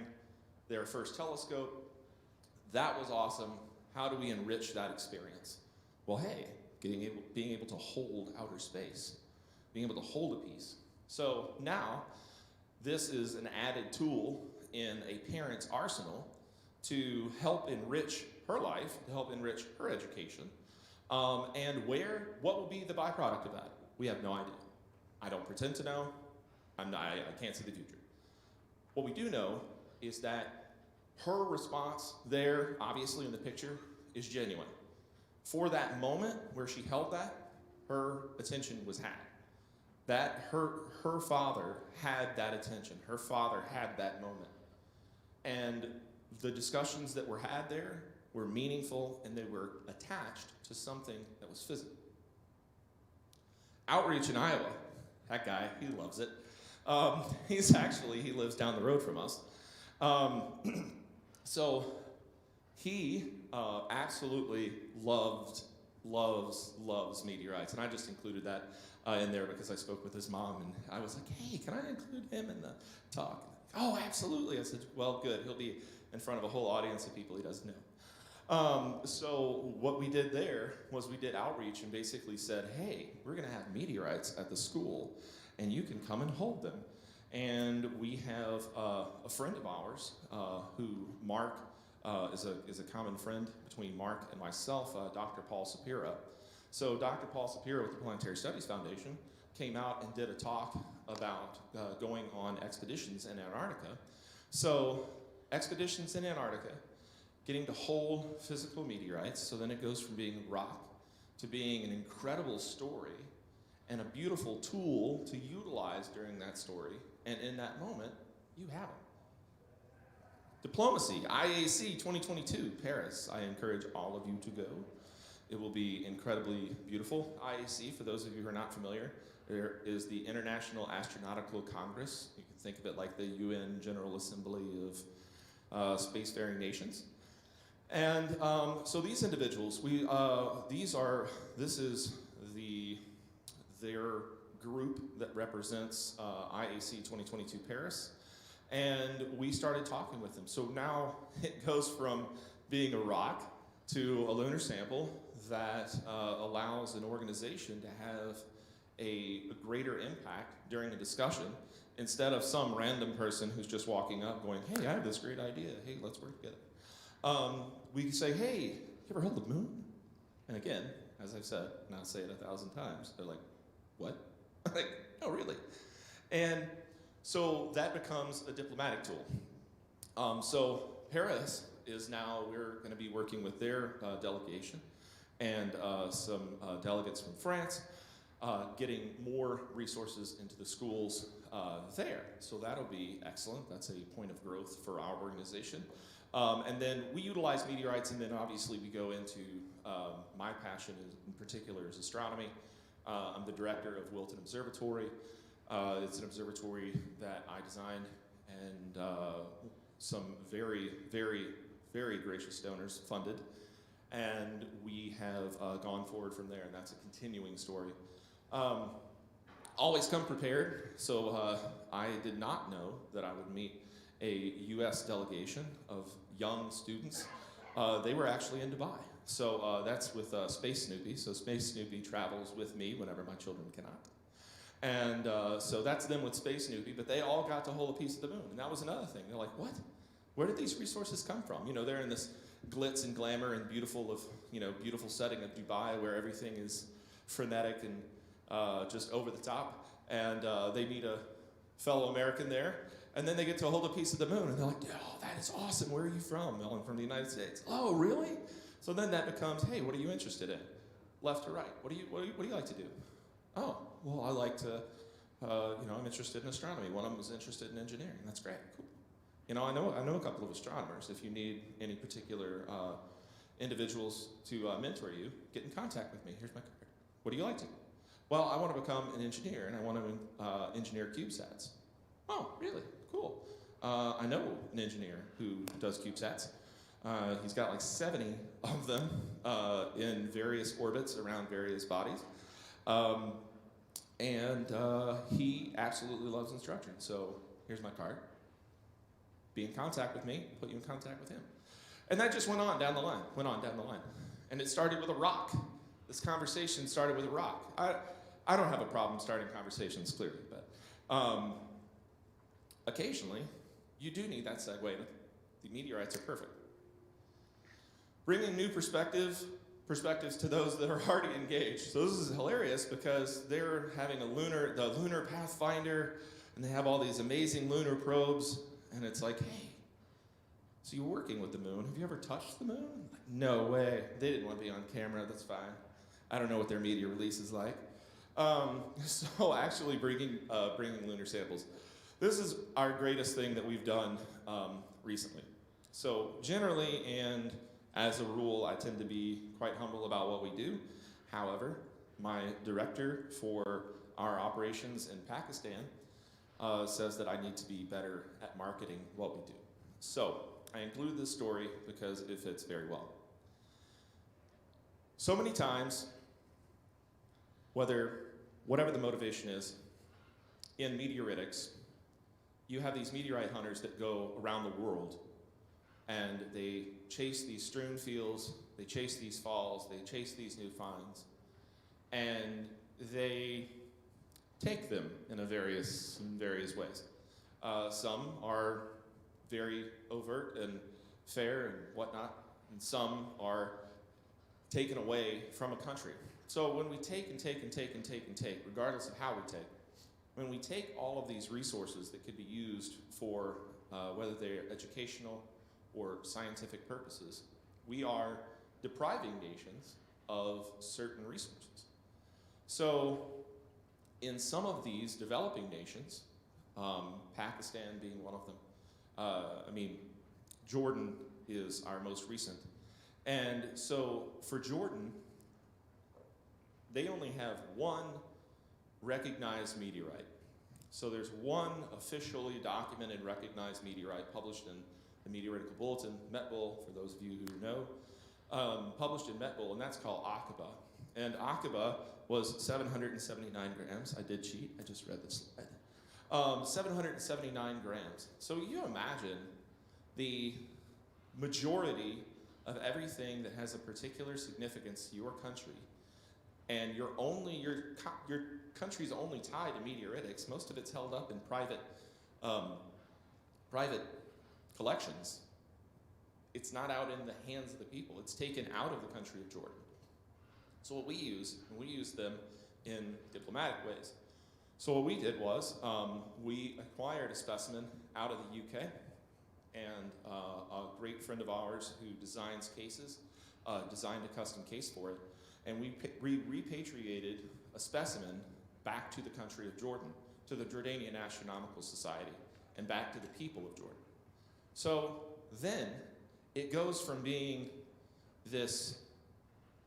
their first telescope. That was awesome. How do we enrich that experience? Well, hey, being able to hold outer space, being able to hold a piece. So now, this is an added tool in a parent's arsenal to help enrich her life, to help enrich her education. And what will be the byproduct of that? We have no idea. I don't pretend to know. I can't see the future. What we do know is that her response there, obviously in the picture, is genuine. For that moment where she held that, her attention was had. That her father had that attention. Her father had that moment. And the discussions that were had there were meaningful, and they were attached to something that was physical. Outreach in Iowa, that guy, he loves it. He lives down the road from us. So he absolutely loves meteorites, and I just included that in there because I spoke with his mom, and I was like, hey, can I include him in the talk? Oh, absolutely. I said, well, good. He'll be in front of a whole audience of people he doesn't know. So what we did there was we did outreach and basically said, hey, we're going to have meteorites at the school, and you can come and hold them. And we have a friend of ours who, Mark, is a common friend between Mark and myself, Dr. Paul Sapira. So Dr. Paul Sapira with the Planetary Studies Foundation came out and did a talk about going on expeditions in Antarctica. So expeditions in Antarctica, getting to hold physical meteorites, so then it goes from being a rock to being an incredible story and a beautiful tool to utilize during that story. And in that moment, you have it. Diplomacy, IAC 2022, Paris. I encourage all of you to go. It will be incredibly beautiful. IAC, for those of you who are not familiar, there is the International Astronautical Congress. You can think of it like the UN General Assembly of spacefaring nations. And so these individuals, this is their group that represents IAC 2022 Paris. And we started talking with them. So now it goes from being a rock to a lunar sample that allows an organization to have a greater impact during a discussion instead of some random person who's just walking up going, hey, I have this great idea. Hey, let's work together. We say, hey, you ever heard of the moon? And again, as I've said, and I'll say it 1,000 times, they're like, what? I'm like, no, really. And so that becomes a diplomatic tool. So Paris is now, we're going to be working with their delegation and some delegates from France, getting more resources into the schools there. So that'll be excellent. That's a point of growth for our organization. And then we utilize meteorites, and then obviously we go into my passion in particular is astronomy. I'm the director of Wilton Observatory. It's an observatory that I designed, and some very, very, very gracious donors funded. And we have gone forward from there, and that's a continuing story. Always come prepared. So I did not know that I would meet a US delegation of young students. They were actually in Dubai. So that's with Space Snoopy. So Space Snoopy travels with me whenever my children cannot. And so that's them with Space Snoopy, but they all got to hold a piece of the moon. And that was another thing. They're like, what? Where did these resources come from? You know, they're in this glitz and glamour and beautiful setting of Dubai where everything is frenetic and just over the top. And they meet a fellow American there, and then they get to hold a piece of the moon, and they're like, oh, that is awesome. Where are you from? Oh, I'm from the United States. Oh, really? So then that becomes, hey, what are you interested in? Left or right? What do you like to do? Oh, well, I like to, I'm interested in astronomy. One of them is interested in engineering. That's great, cool. You know, I know a couple of astronomers. If you need any particular individuals to mentor you, get in contact with me. Here's my card. What do you like to do? Well, I want to become an engineer, and I want to engineer CubeSats. Oh, really? Cool. I know an engineer who does CubeSats. He's got like 70 of them in various orbits around various bodies. And he absolutely loves instruction. So here's my card. Be in contact with me, put you in contact with him. And that just went on down the line. And it started with a rock. This conversation started with a rock. I don't have a problem starting conversations, clearly, but occasionally, you do need that segue. The meteorites are perfect. Bringing new perspectives to those that are already engaged. So this is hilarious because they're having the lunar pathfinder, and they have all these amazing lunar probes, and it's like, hey, so you're working with the moon. Have you ever touched the moon? Like, no way. They didn't want to be on camera. That's fine. I don't know what their media release is like. So actually bringing lunar samples. This is our greatest thing that we've done recently. So generally, and as a rule, I tend to be quite humble about what we do. However, my director for our operations in Pakistan says that I need to be better at marketing what we do. So I include this story because it fits very well. So many times, whatever the motivation is, in meteoritics, you have these meteorite hunters that go around the world and they chase these strewn fields, they chase these falls, they chase these new finds, and they take them in various ways. Some are very overt and fair and whatnot, and some are taken away from a country. So when we take and take and take and take and take, regardless of how we take, when we take all of these resources that could be used for whether they're educational or scientific purposes, we are depriving nations of certain resources. So in some of these developing nations, Pakistan being one of them, Jordan is our most recent. And so for Jordan, they only have one recognized meteorite. So there's one officially documented, recognized meteorite published in the Meteoritical Bulletin, METBull, for those of you who know, published in METBull, and that's called Aqaba. And Aqaba was 779 grams. I did cheat, I just read the slide. 779 grams. So you imagine the majority of everything that has a particular significance to your country, and your country's only tied to meteoritics. Most of it's held up in private collections. It's not out in the hands of the people. It's taken out of the country of Jordan. So what we use them in diplomatic ways. So what we did was we acquired a specimen out of the UK, and a great friend of ours who designs cases designed a custom case for it. And we repatriated a specimen back to the country of Jordan, to the Jordanian Astronomical Society, and back to the people of Jordan. So then it goes from being this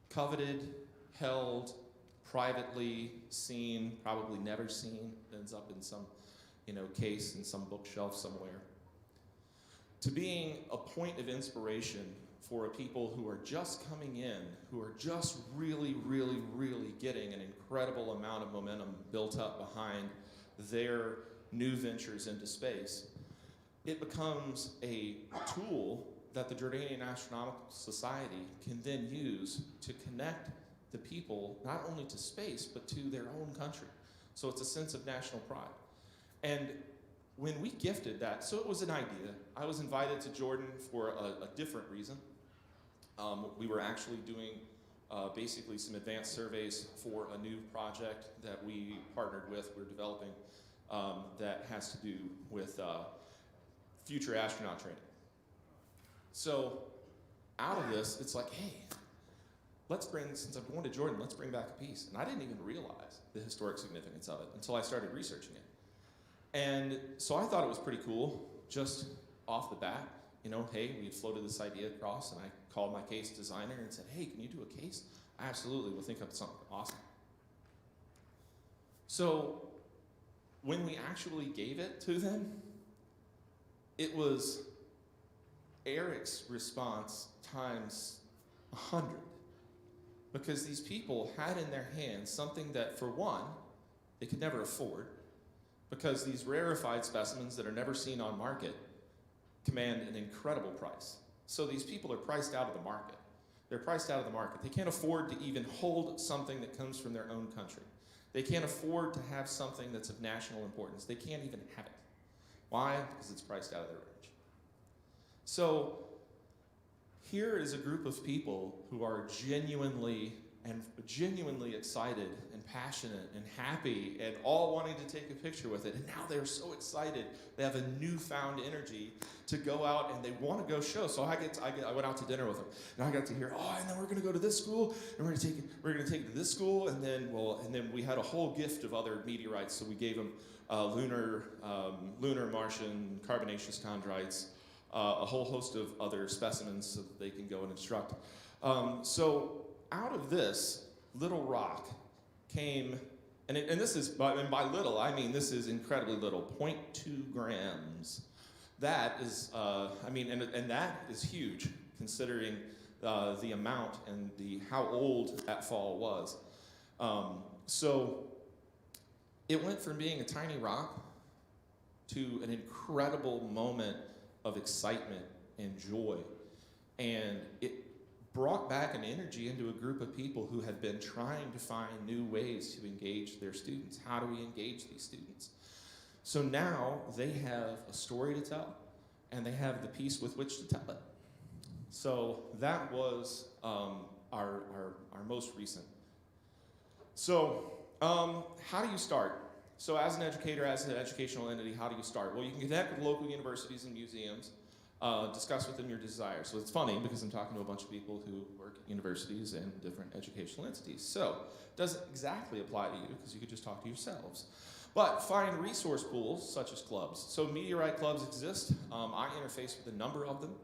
coveted, held, privately seen, probably never seen, ends up in some case in some bookshelf somewhere, to being a point of inspiration for a people who are just coming in, who are just really, really, really getting an incredible amount of momentum built up behind their new ventures into space. It becomes a tool that the Jordanian Astronomical Society can then use to connect the people not only to space, but to their own country. So it's a sense of national pride. And when we gifted that, so it was an idea. I was invited to Jordan for a different reason. We were actually doing basically some advanced surveys for a new project that we partnered with, we're developing, that has to do with future astronaut training. So out of this, it's like, hey, let's bring, since I'm going to Jordan, let's bring back a piece. And I didn't even realize the historic significance of it until I started researching it. And so I thought it was pretty cool, just off the bat. You know, hey, we had floated this idea across, and I called my case designer and said, hey, can you do a case? Absolutely, we'll think of something awesome. So when we actually gave it to them, it was Eric's response times 100. Because these people had in their hands something that, for one, they could never afford, because these rarefied specimens that are never seen on market command an incredible price. So these people are priced out of the market. They're priced out of the market. They can't afford to even hold something that comes from their own country. They can't afford to have something that's of national importance. They can't even have it. Why? Because it's priced out of their range. So here is a group of people who are genuinely excited and passionate and happy and all wanting to take a picture with it. And now they're so excited. They have a newfound energy to go out and they want to go show. So I went out to dinner with them, and I got to hear, oh, and then we're going to go to this school, and we're going to take it to this school, and then we had a whole gift of other meteorites. So we gave them lunar, Martian, carbonaceous chondrites, a whole host of other specimens so that they can go and instruct. So out of this little rock came, and this is, and by little, I mean this is incredibly little, 0.2 grams. That is, and that is huge, considering the amount and how old that fall was. So it went from being a tiny rock to an incredible moment of excitement and joy. And it brought back an energy into a group of people who had been trying to find new ways to engage their students. How do we engage these students? So now they have a story to tell, and they have the piece with which to tell it. So that was our most recent. So how do you start? So as an educator, as an educational entity, how do you start? Well, you can connect with local universities and museums, discuss with them your desires. So it's funny because I'm talking to a bunch of people who work at universities and different educational entities. So it doesn't exactly apply to you because you could just talk to yourselves. But find resource pools such as clubs. So meteorite clubs exist. I interface with a number of them.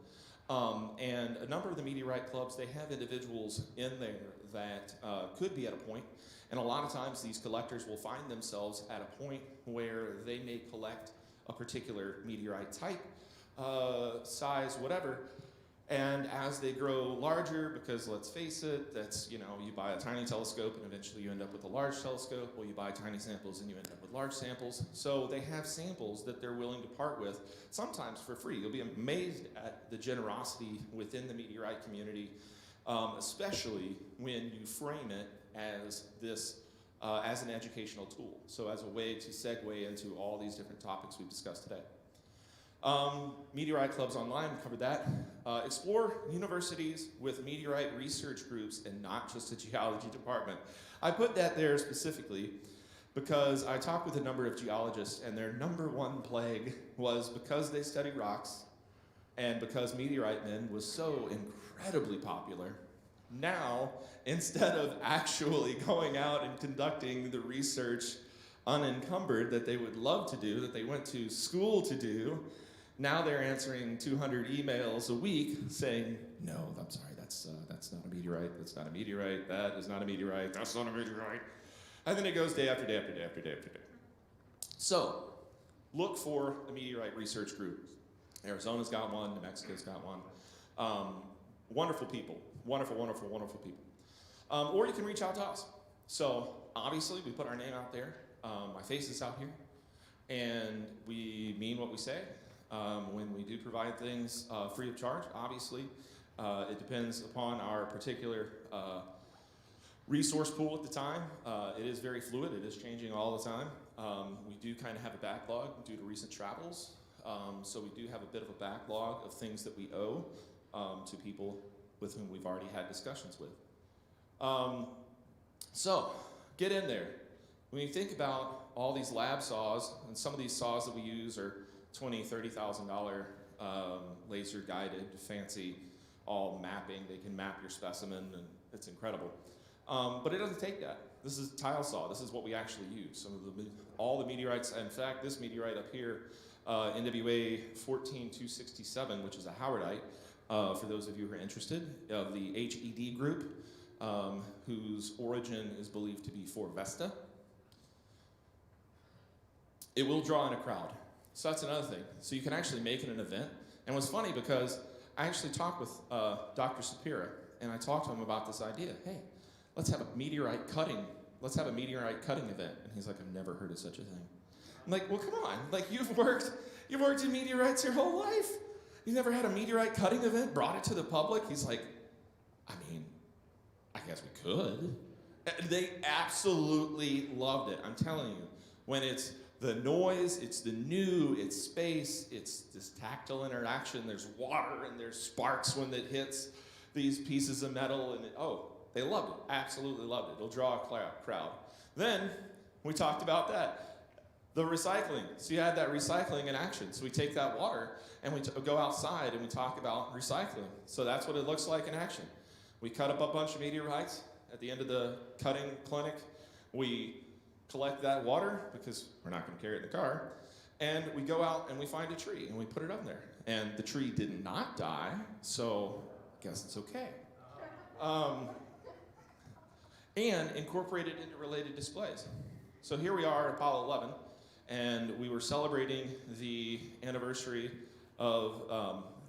And a number of the meteorite clubs, they have individuals in there that could be at a point. And a lot of times these collectors will find themselves at a point where they may collect a particular meteorite type, size, whatever. And as they grow larger, because let's face it, that's, you buy a tiny telescope and eventually you end up with a large telescope. Well, you buy tiny samples and you end up with large samples. So they have samples that they're willing to part with, sometimes for free. You'll be amazed at the generosity within the meteorite community, especially when you frame it as this, as an educational tool. So as a way to segue into all these different topics we've discussed today. Meteorite clubs online, we covered that. Explore universities with meteorite research groups and not just a geology department. I put that there specifically because I talked with a number of geologists, and their number one plague was because they study rocks and because Meteorite Men was so incredibly popular. Now, instead of actually going out and conducting the research unencumbered that they would love to do, that they went to school to do, now they're answering 200 emails a week saying, no, I'm sorry, that's not a meteorite, that's not a meteorite, that is not a meteorite, that's not a meteorite. And then it goes day after day after day after day after day. So, look for a meteorite research group. Arizona's got one, New Mexico's got one. Wonderful people, wonderful, wonderful, wonderful people. Or you can reach out to us. So, obviously, we put our name out there. My face is out here. And we mean what we say. When we do provide things free of charge, obviously, it depends upon our particular resource pool at the time. It is very fluid. It is changing all the time. We do kind of have a backlog due to recent travels. So we do have a bit of a backlog of things that we owe to people with whom we've already had discussions with. So get in there. When you think about all these lab saws, and some of these saws that we use are $20,000, $30,000 laser guided, fancy, all mapping. They can map your specimen, and it's incredible. But it doesn't take that. This is tile saw. This is what we actually use. All the meteorites. In fact, this meteorite up here, NWA 14267, which is a howardite, for those of you who are interested, of the HED group, whose origin is believed to be for Vesta. It will draw in a crowd. So that's another thing. So you can actually make it an event. And what's funny, because I actually talked with Dr. Sapira, and I talked to him about this idea. Hey, let's have a meteorite cutting event. And he's like, I've never heard of such a thing. I'm like, well, come on. Like, you've worked in meteorites your whole life. You've never had a meteorite cutting event, brought it to the public? He's like, I mean, I guess we could. And they absolutely loved it. I'm telling you, when it's the noise, it's the new, it's space, it's this tactile interaction, there's water and there's sparks when it hits these pieces of metal, and they loved it, absolutely loved it. It'll draw a crowd. Then we talked about that. The recycling. So you had that recycling in action. So we take that water and we go outside and we talk about recycling. So that's what it looks like in action. We cut up a bunch of meteorites. At the end of the cutting clinic, we collect that water, because we're not going to carry it in the car, and we go out and we find a tree and we put it up there. And the tree did not die, so I guess it's okay. And incorporate it into related displays. So here we are at Apollo 11, and we were celebrating the anniversary of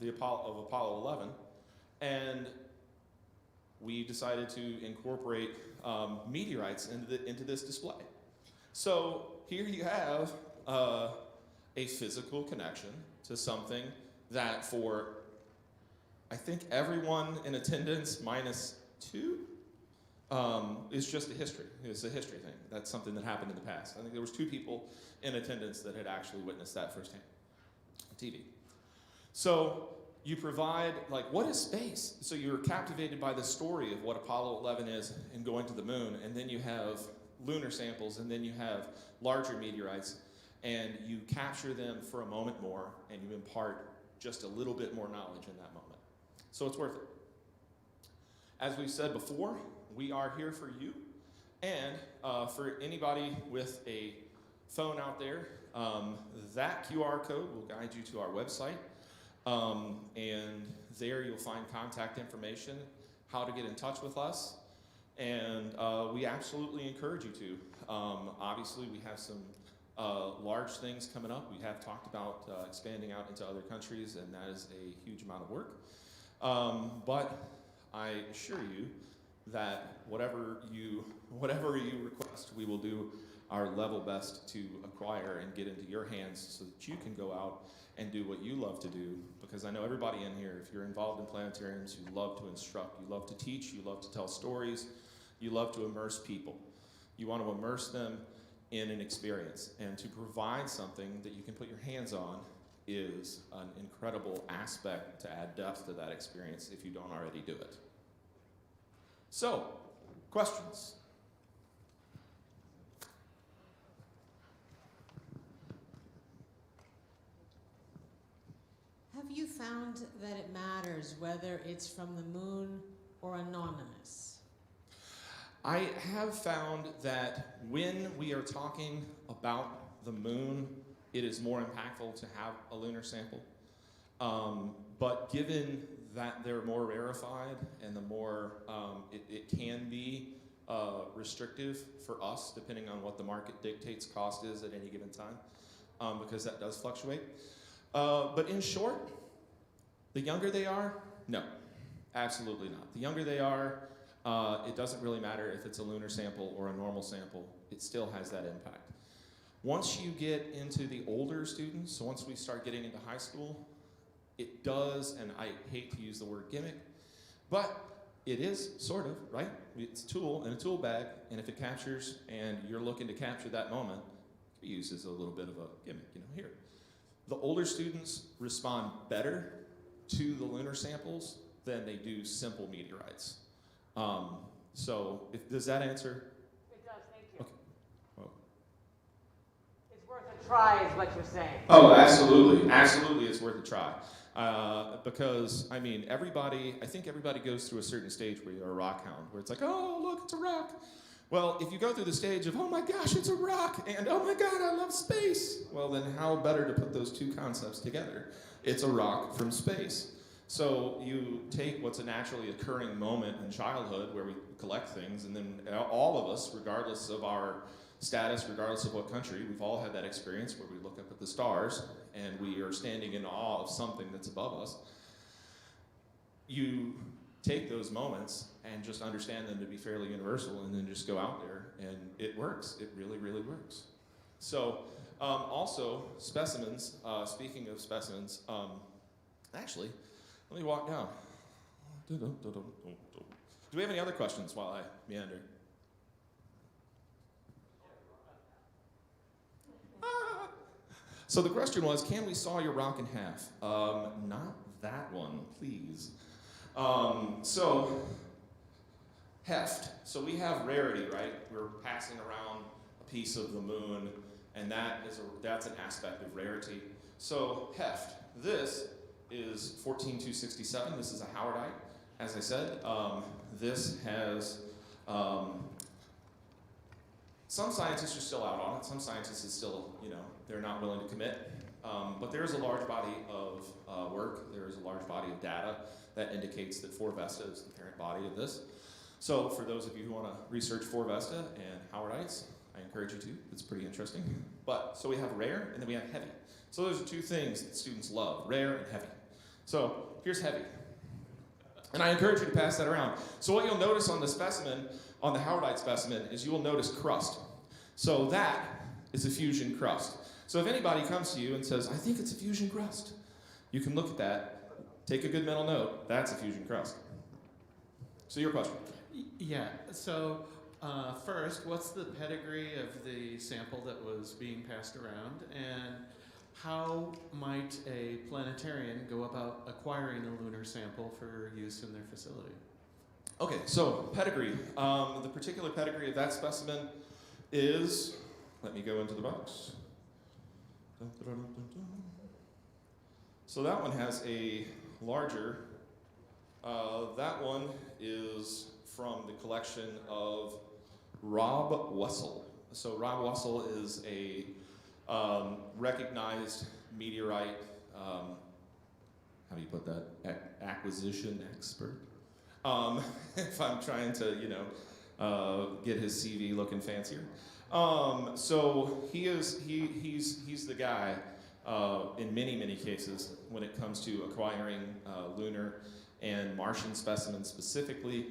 Apollo 11, and we decided to incorporate meteorites into this display. So here you have a physical connection to something that, for I think everyone in attendance minus 2, is just a history. It's a history thing. That's something that happened in the past. I think there was 2 people in attendance that had actually witnessed that firsthand on TV. So you provide, like, what is space? So you're captivated by the story of what Apollo 11 is and going to the moon, and then you have lunar samples, and then you have larger meteorites, and you capture them for a moment more, and you impart just a little bit more knowledge in that moment. So it's worth it. As we've said before, we are here for you, and for anybody with a phone out there, that QR code will guide you to our website, and there you'll find contact information, how to get in touch with us, and we absolutely encourage you to. Obviously, we have some large things coming up. We have talked about expanding out into other countries, and that is a huge amount of work. But I assure you that whatever you request, we will do our level best to acquire and get into your hands so that you can go out and do what you love to do. Because I know everybody in here, if you're involved in planetariums, you love to instruct, you love to teach, you love to tell stories, you love to immerse people. You want to immerse them in an experience. And to provide something that you can put your hands on is an incredible aspect to add depth to that experience if you don't already do it. So, questions? Have you found that it matters whether it's from the moon or anonymous? I have found that when we are talking about the moon, it is more impactful to have a lunar sample. But given that they're more rarefied and the more it can be restrictive for us, depending on what the market dictates cost is at any given time, because that does fluctuate. But in short, the younger they are, no, absolutely not. The younger they are, it doesn't really matter if it's a lunar sample or a normal sample, it still has that impact. Once you get into the older students, so once we start getting into high school, it does, and I hate to use the word gimmick, but It is, sort of, right? It's a tool in a tool bag, and if it captures and you're looking to capture that moment, it can be used as a little bit of a gimmick, here. The older students respond better to the lunar samples than they do simple meteorites. Does that answer? It does, thank you. Okay. Oh. It's worth a try is what you're saying. Oh, absolutely. Absolutely, it's worth a try. Because, I mean, I think everybody goes through a certain stage where you're a rock hound, where it's like, oh, look, it's a rock. Well, if you go through the stage of, oh my gosh, it's a rock, and oh my God, I love space, well, then how better to put those two concepts together? It's a rock from space. So you take what's a naturally occurring moment in childhood where we collect things, and then all of us, regardless of our status, regardless of what country, we've all had that experience where we look up at the stars and we are standing in awe of something that's above us. You take those moments and just understand them to be fairly universal, and then just go out there, and it works. It really, really works. So also, specimens, speaking of specimens, actually, let me walk down. Do we have any other questions while I meander? So the question was, can we saw your rock in half? Not that one, please. So, heft. So we have rarity, right? We're passing around a piece of the moon, and that's an aspect of rarity. So heft. This is 14267. This is a Howardite, as I said. This has some scientists are still out on it. Some scientists is still, they're not willing to commit. But there is a large body of work. There is a large body of data that indicates that 4 Vesta is the parent body of this. So for those of you who want to research 4 Vesta and Howardites, I encourage you to. It's pretty interesting. So we have rare, and then we have heavy. So those are 2 things that students love, rare and heavy. So here's heavy. And I encourage you to pass that around. So what you'll notice on the specimen, on the Howardite specimen, is you will notice crust. So that is a fusion crust. So if anybody comes to you and says, I think it's a fusion crust, you can look at that, take a good mental note, that's a fusion crust. So your question. Yeah, so first, what's the pedigree of the sample that was being passed around, and how might a planetarian go about acquiring a lunar sample for use in their facility? Okay, so pedigree. The particular pedigree of that specimen is, let me go into the box. So that one has a larger, that one is from the collection of Rob Wessel. So Rob Wessel is a recognized meteorite, how do you put that, acquisition expert. If I'm trying to, get his CV looking fancier. So he's the guy in many cases when it comes to acquiring lunar and Martian specimens specifically.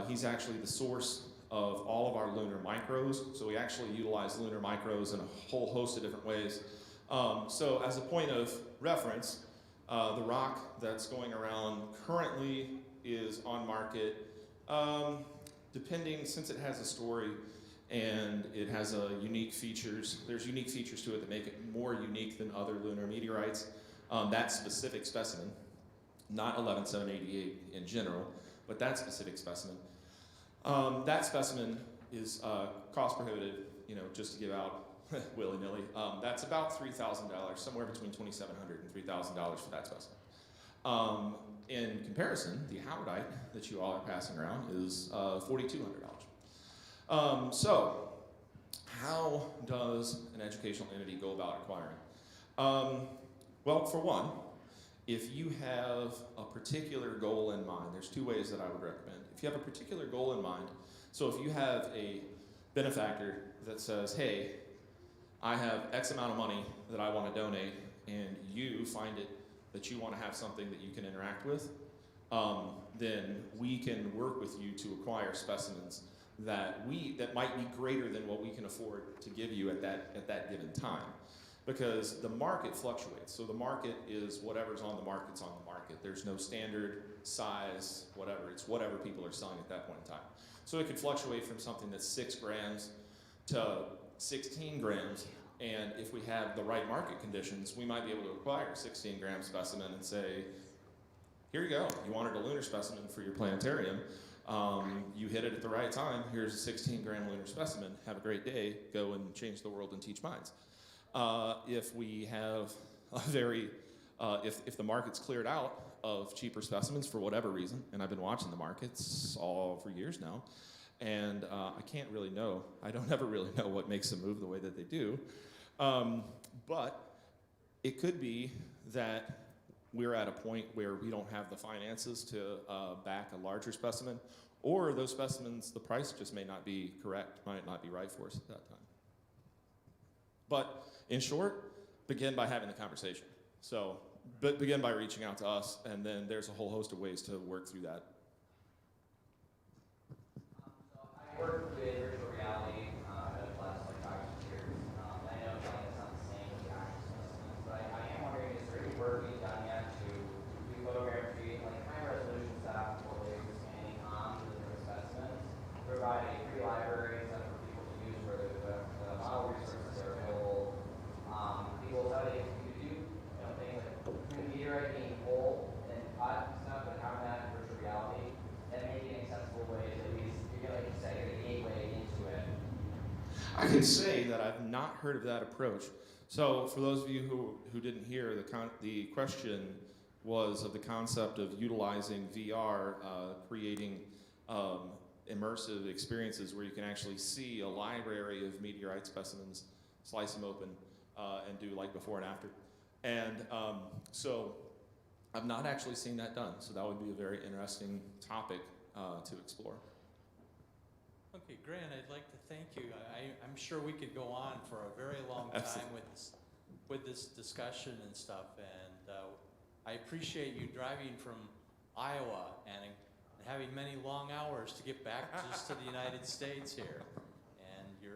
He's actually the source of all of our lunar micros. So we actually utilize lunar micros in a whole host of different ways. So as a point of reference, the rock that's going around currently is on market, depending, since it has a story and it has unique features, there's unique features to it that make it more unique than other lunar meteorites. That specific specimen, not 11788 in general, but that specific specimen. That specimen is cost prohibitive, just to give out willy-nilly. That's about $3,000, somewhere between $2,700 and $3,000 for that specimen. In comparison, the Howardite that you all are passing around is $4,200. So, how does an educational entity go about acquiring? Well, for one, if you have a particular goal in mind, there's 2 ways that I would recommend. If you have a particular goal in mind, so if you have a benefactor that says, hey, I have X amount of money that I want to donate, and you find it that you want to have something that you can interact with, then we can work with you to acquire specimens that might be greater than what we can afford to give you at that given time. because the market fluctuates. So the market is whatever's on the market's on the market. There's no standard size, whatever. It's whatever people are selling at that point in time. So it could fluctuate from something that's 6 grams to 16 grams. And if we have the right market conditions, we might be able to acquire a 16-gram specimen and say, here you go. You wanted a lunar specimen for your planetarium. You hit it at the right time. Here's a 16-gram lunar specimen. Have a great day. Go and change the world and teach minds. If we have a very, if the market's cleared out of cheaper specimens for whatever reason, and I've been watching the markets all for years now, and I can't really know. I don't ever really know what makes them move the way that they do. But it could be that we're at a point where we don't have the finances to back a larger specimen, or those specimens, the price just may not be correct, might not be right for us at that time. But in short, begin by having the conversation. So begin by reaching out to us, and then there's a whole host of ways to work through that. So I work with virtual reality over the last like 5 years. I know it's not the same with the actual systems, but I am wondering, is there any work being done yet to do photogrammetry, like high resolution stuff for laser scanning on the different specimens, provide a free library set for people to use where the model resources are available. People tell you do things like the meteorite being whole and cut stuff, like how that in virtual reality, and make it accessible ways, at least you're like you say, a gateway into it. I can say that I've not heard of that approach. So for those of you who didn't hear, the question was of the concept of utilizing VR, creating immersive experiences where you can actually see a library of meteorite specimens, slice them open, and do like before and after. And so I've not actually seen that done. So that would be a very interesting topic to explore. Okay, Grant, I'd like to thank you. I'm sure we could go on for a very long time with this discussion and stuff. And I appreciate you driving from Iowa and having many long hours to get back just to the United States here. And your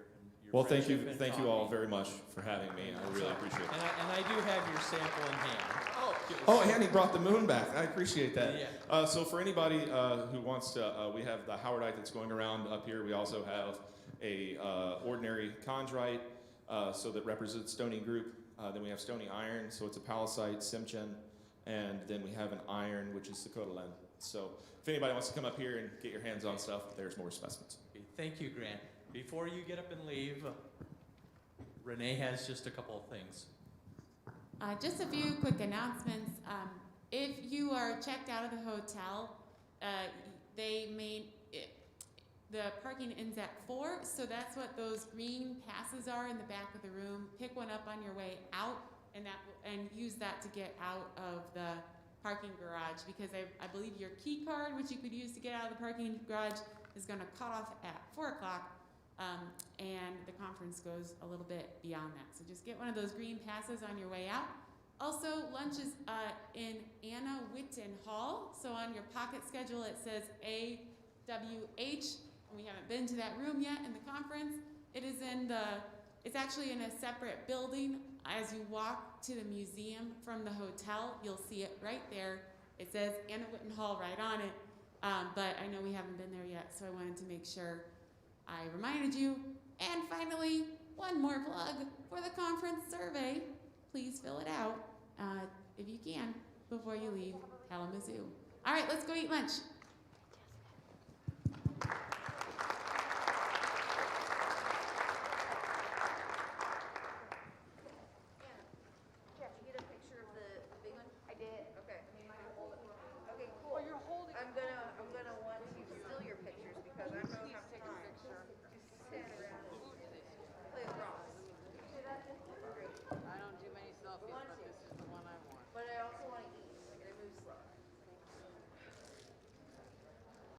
well, thank you all very much for having me. I really appreciate it. And I do have your sample in hand. Oh, and he brought the moon back. I appreciate that. Yeah. So for anybody who wants to, we have the howardite that's going around up here. We also have a ordinary chondrite, so that represents stony group. Then we have stony iron, so it's a palisite, simchen, and then we have an iron, which is Sakotalan. So if anybody wants to come up here and get your hands on stuff, there's more specimens. Okay, thank you, Grant. Before you get up and leave, Renee has just a couple of things. Just a few quick announcements. If you are checked out of the hotel, the parking ends at 4, so that's what those green passes are in the back of the room. Pick one up on your way out, and use that to get out of the parking garage, because I believe your key card, which you could use to get out of the parking garage, is going to cut off at 4 o'clock. And the conference goes a little bit beyond that. So just get one of those green passes on your way out. Also, lunch is in Anna Wilton Hall. So on your pocket schedule, it says AWH. And we haven't been to that room yet in the conference. It's actually in a separate building. As you walk to the museum from the hotel, you'll see it right there. It says Anna Wilton Hall right on it. But I know we haven't been there yet, so I wanted to make sure I reminded you. And finally, one more plug for the conference survey. Please fill it out if you can before you leave Kalamazoo. All right, let's go eat lunch.